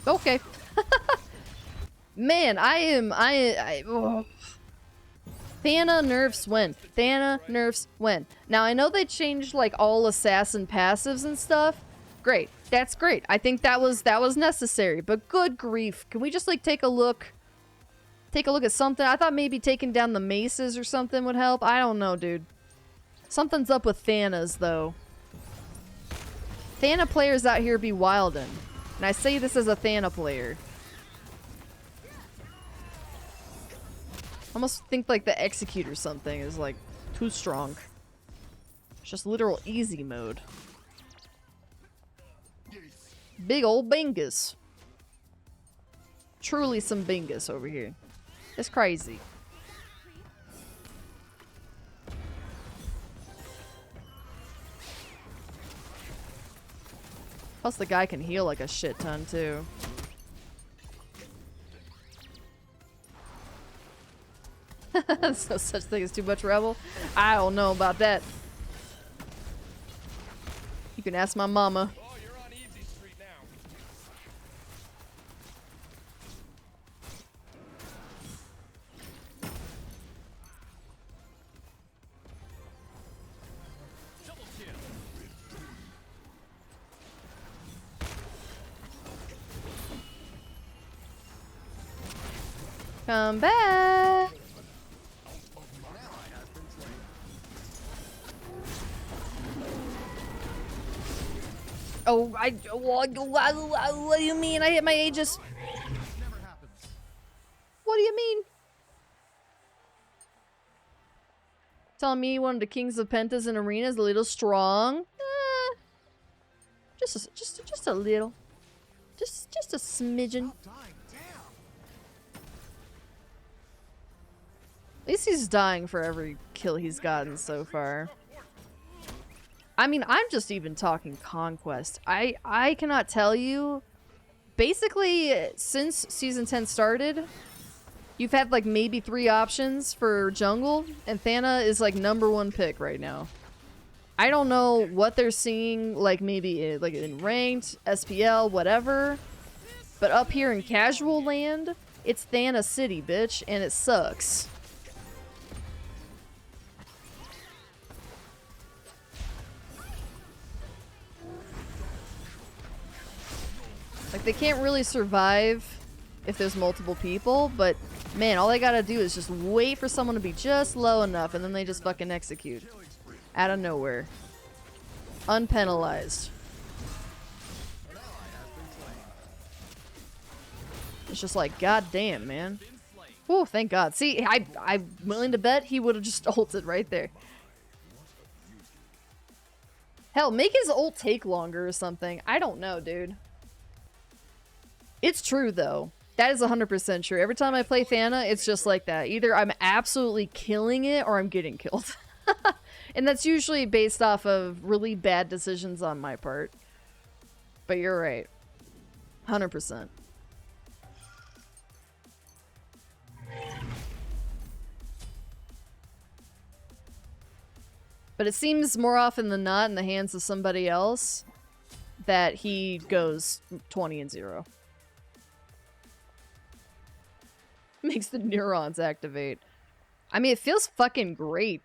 Okay. Man, oh. Thana nerfs when. Thana nerfs when. Now, I know they changed, like, all assassin passives and stuff. Great. That's great. I think that was necessary. But good grief. Can we just, like, take a look? Take a look at something? I thought maybe taking down the maces or something would help. I don't know, dude. Something's up with Thanas, though. Thana players out here be wildin'. And I say this as a Thana player. I almost think like the execute or something is like too strong. It's just literal easy mode. Big old bingus. Truly some bingus over here. It's crazy. Plus the guy can heal like a shit ton too. There's no such thing as too much rebel. I don't know about that. You can ask my mama. Oh, you're on easy street now. Double kill. Come back. Oh, what do you mean? I hit my Aegis. Never happens. What do you mean? Telling me one of the kings of pentas in arena is a little strong? Just a little. Just a smidgen. At least he's dying for every kill he's gotten so far. I mean, I'm just even talking conquest. I cannot tell you. Basically, since Season 10 started, you've had like maybe 3 options for jungle, and Thana is like #1 pick right now. I don't know what they're seeing, like maybe like in ranked, SPL, whatever. But up here in casual land, it's Thana City, bitch, and it sucks. Like, they can't really survive if there's multiple people, but man, all they gotta do is just wait for someone to be just low enough, and then they just fucking execute. Out of nowhere. Unpenalized. It's just like, god damn, man. Oh, thank god. See, I'm willing to bet he would have just ulted right there. Hell, make his ult take longer or something. I don't know, dude. It's true, though. That is 100% true. Every time I play Thana, it's just like that. Either I'm absolutely killing it, or I'm getting killed. And that's usually based off of really bad decisions on my part. But you're right. 100%. But it seems more often than not in the hands of somebody else that he goes 20-0. Makes the neurons activate. I mean, it feels fucking great.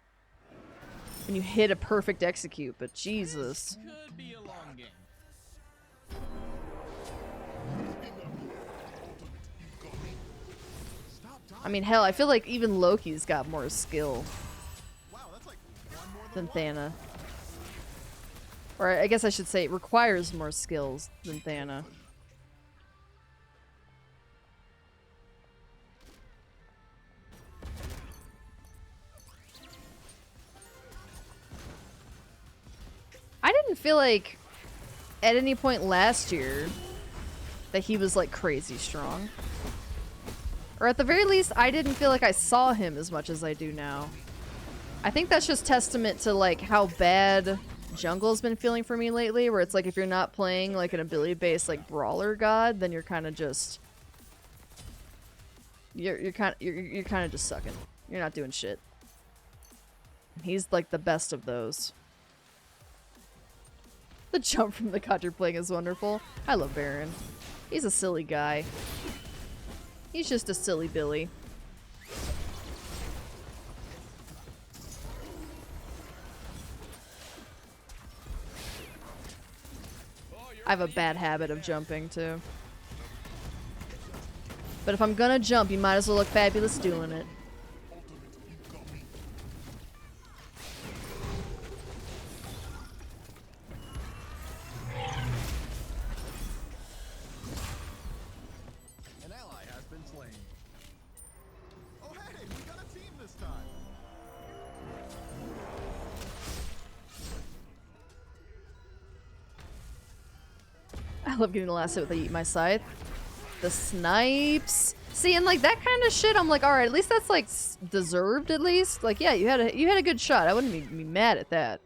when you hit a perfect execute, but Jesus. Could be a long game. I mean, hell, I feel like even Loki's got more skill Wow, that's like one more than one. Thana. Or I guess I should say it requires more skills than Thana. I didn't feel like at any point last year that he was like crazy strong. Or at the very least, I didn't feel like I saw him as much as I do now. I think that's just testament to like how bad jungle's been feeling for me lately, where it's like if you're not playing like an ability-based like brawler god, then you're kind of just you're kind of just sucking. You're not doing shit. He's like the best of those. The jump from the god you're playing is wonderful. I love Baron. He's a silly guy. He's just a silly Billy. I have a bad habit of jumping too. But if I'm gonna jump, you might as well look fabulous doing it. An ally has been slain. Oh hey, we got a team this time. I love getting the last hit with the Eat My Scythe. The snipes. See, and like that kind of shit, I'm like, alright, at least that's like deserved at least. Like, yeah, you had a good shot. I wouldn't be mad at that.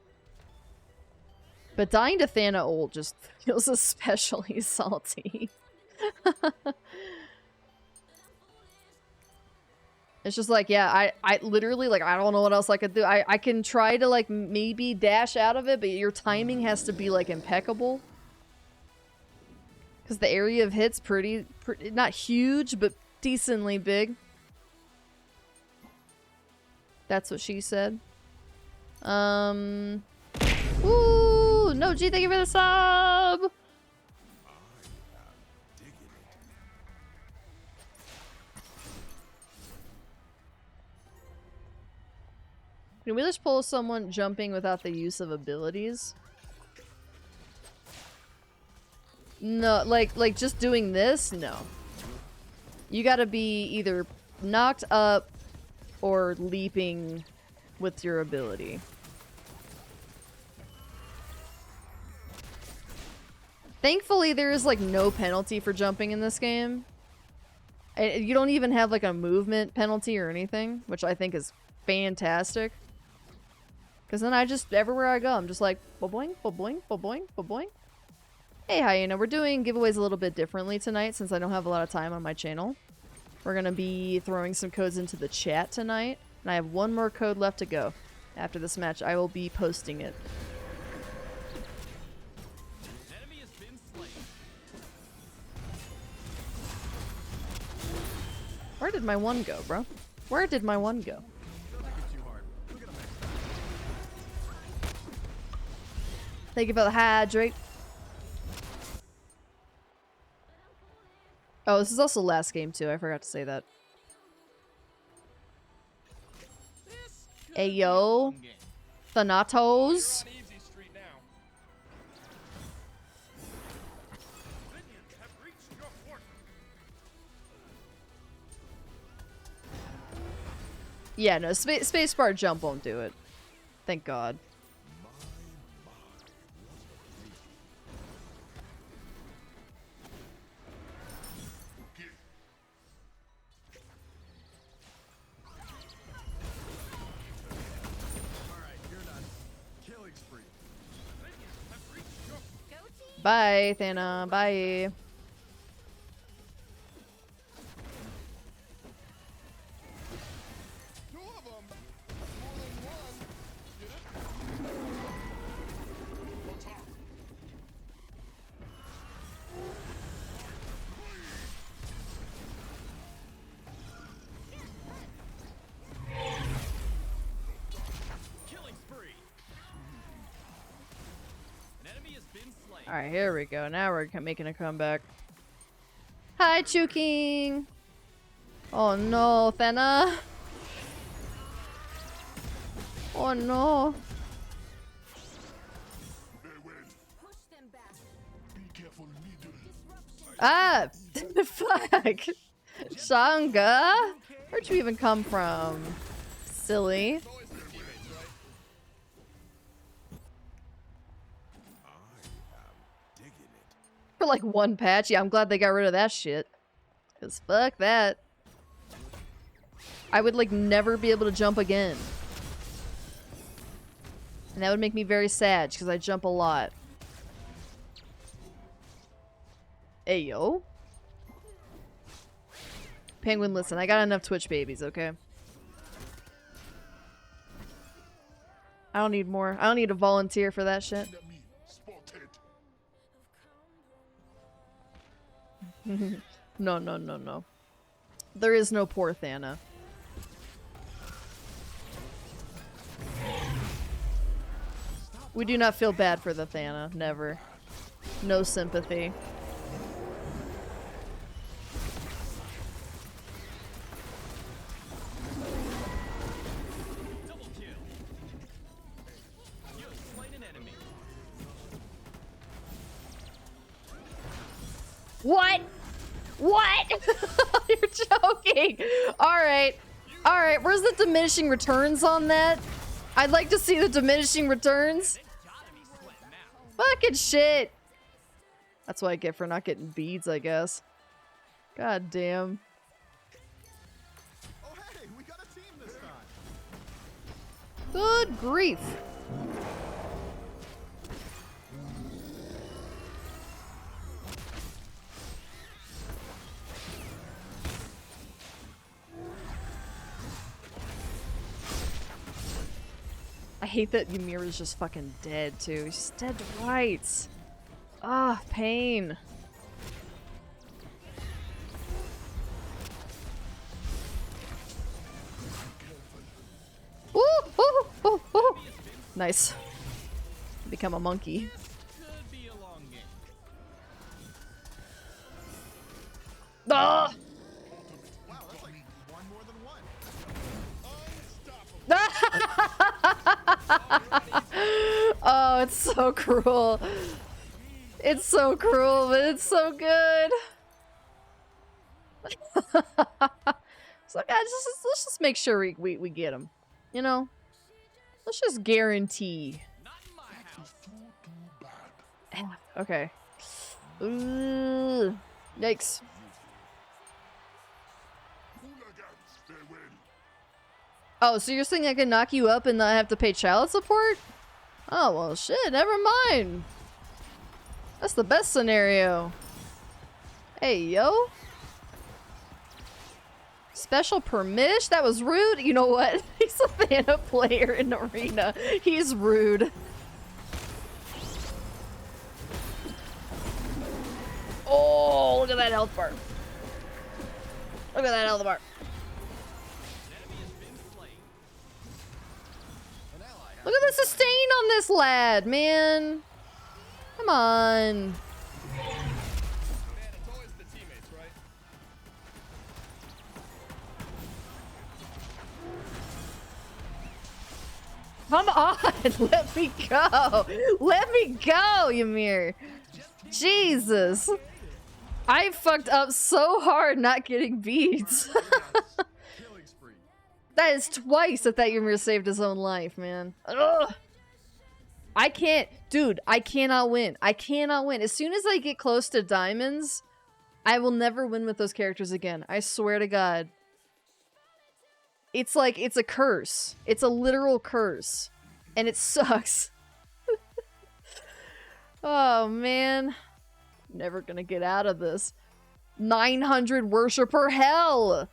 But dying to Thana ult just feels especially salty. It's just like, yeah, I literally, like, I don't know what else I could do. I can try to, like, maybe dash out of it, but your timing has to be, like, impeccable. Because the area of hit's pretty, not huge, but decently big. That's what she said. Ooh, no, G, thank you for the sub! Can we just pull someone jumping without the use of abilities? No, like just doing this? No. You gotta be either knocked up or leaping with your ability. Thankfully, there is like no penalty for jumping in this game. You don't even have like a movement penalty or anything, which I think is fantastic. Because then I just, everywhere I go, I'm just like, ba-boing, ba-boing, ba-boing, ba-boing. Hey, Hyena, we're doing giveaways a little bit differently tonight since I don't have a lot of time on my channel. We're going to be throwing some codes into the chat tonight. And I have one more code left to go. After this match, I will be posting it. Enemy has been slain. Where did my one go, bro? Where did my one go? Don't take it too hard. Look at him next time. Thank you for the hydrate. Oh, this is also last game too. I forgot to say that. This could Hey, be a yo. long game. Thanatos. On easy street now. Minions have reached your fortress. Yeah, no, spacebar jump won't do it. Thank God. Alright, you're done. Killing spree. Minions have reached your Bye, Thana. Bye. two of them. More than one. Get it? Attack. Killing spree. Alright, here we go. Now we're making a comeback. Hi, Chuking! Oh no, Thena! Oh no! Ah! Fuck! Shanga! Where'd you even come from? Silly. For like one patch, yeah, I'm glad they got rid of that shit. Cause fuck that. I would like never be able to jump again. And that would make me very sad, because I jump a lot. Hey, yo. Penguin, listen, I got enough Twitch babies, okay? I don't need more. I don't need to volunteer for that shit. No, no, no, no. There is no poor Thana. We do not feel bad for the Thana. Never. No sympathy. What? What? You're joking. Alright. Alright, where's the diminishing returns on that? I'd like to see the diminishing returns. Fucking shit. That's what I get for not getting beads, I guess. God damn. Oh hey, we got a team this time. Good grief. I hate that Ymir is just fucking dead, too. He's just dead to rights. Ah, pain. Ooh, ooh, ooh, ooh. Nice. Become a monkey. Ah! Wow, that's like one more than one. Oh, it's so cruel. It's so cruel, but it's so good. So guys, let's just make sure we get him. You know? Let's just guarantee. Okay. Ooh. Yikes. Oh, so you're saying I can knock you up and not have to pay child support? Oh, well, shit, never mind. That's the best scenario. Hey, yo. Special permission? That was rude. You know what? He's a Thana player in Arena. He's rude. Oh, look at that health bar. Look at that health bar. Look at the sustain on this lad, man. Come on. Man, it's always the teammates, right? Come on. Let me go. Let me go, Ymir. Jesus. I fucked up so hard not getting beads. Killing spree. That is twice that Ymir saved his own life, man. Ugh. I can't, dude, I cannot win. I cannot win. As soon as I get close to diamonds, I will never win with those characters again. I swear to God. It's like, it's a curse. It's a literal curse. And it sucks. Oh, man. Never gonna get out of this. 900 worshiper hell!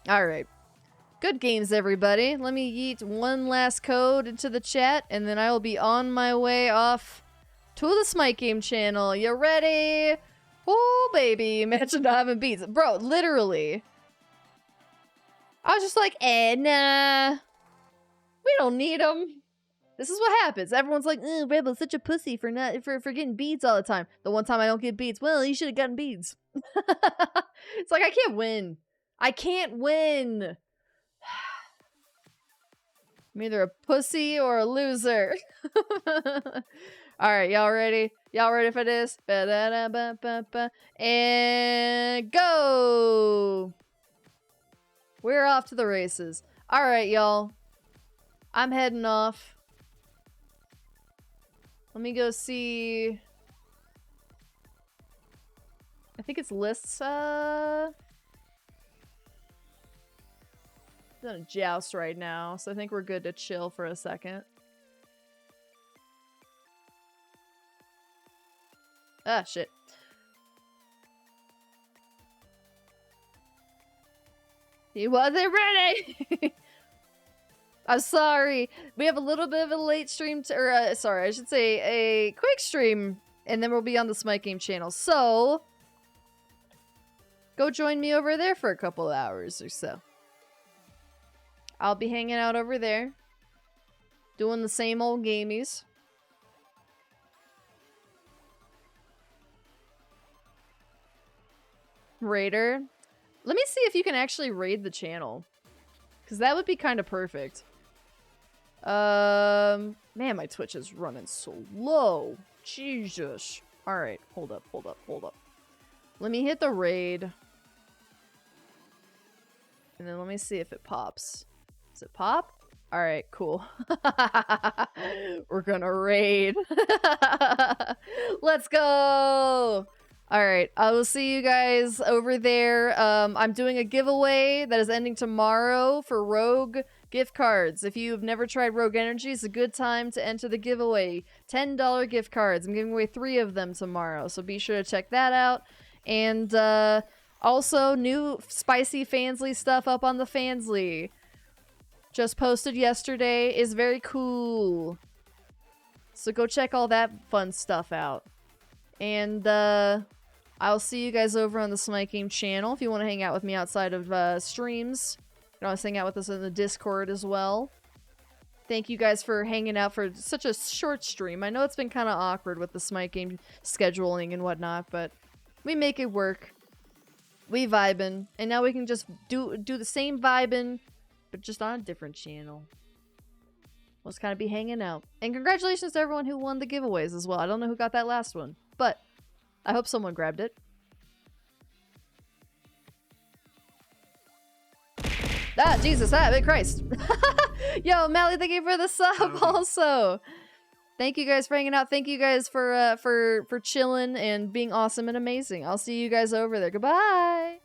Alright. Good games, everybody. Let me yeet one last code into the chat, and then I will be on my way off to the Smite game channel. You ready? Oh, baby. Imagine not having beats. Bro, literally. I was just like, nah. We don't need them. This is what happens. Everyone's like, Rebel's such a pussy for not for getting beads all the time. The one time I don't get beads, well, you should have gotten beads. It's like I can't win. I can't win. I'm either a pussy or a loser. Alright, y'all ready? Y'all ready for this? And go! We're off to the races. Alright, y'all. I'm heading off. Let me go see... I think it's lists, on a joust right now, so I think we're good to chill for a second. Ah, shit. He wasn't ready! I'm sorry. We have a little bit of a late stream, sorry, I should say a quick stream, and then we'll be on the Smite Game channel. So, go join me over there for a couple of hours or so. I'll be hanging out over there, doing the same old gamies. Raider. Let me see if you can actually raid the channel. Because that would be kind of perfect. Man, my Twitch is running so low. Jesus. Alright, hold up. Let me hit the raid. And then let me see if it pops. Does it pop? Alright, cool. We're gonna raid. Let's go! Alright, I will see you guys over there. I'm doing a giveaway that is ending tomorrow for Rogue gift cards. If you've never tried Rogue Energy, it's a good time to enter the giveaway. $10 gift cards. I'm giving away 3 of them tomorrow, so be sure to check that out. And also, new spicy Fansly stuff up on the Fansly. Just posted yesterday. Is very cool. So go check all that fun stuff out. And I'll see you guys over on the Smite Game channel if you want to hang out with me outside of streams. You can always hang out with us in the Discord as well. Thank you guys for hanging out for such a short stream. I know it's been kind of awkward with the Smite Game scheduling and whatnot, but we make it work. We vibin', and now we can just do the same vibin', but just on a different channel. We'll just kind of be hanging out. And congratulations to everyone who won the giveaways as well. I don't know who got that last one, but I hope someone grabbed it. Ah, Jesus, big Christ. Yo, Mally, thank you for the sub also. Thank you guys for hanging out. Thank you guys for chilling and being awesome and amazing. I'll see you guys over there. Goodbye.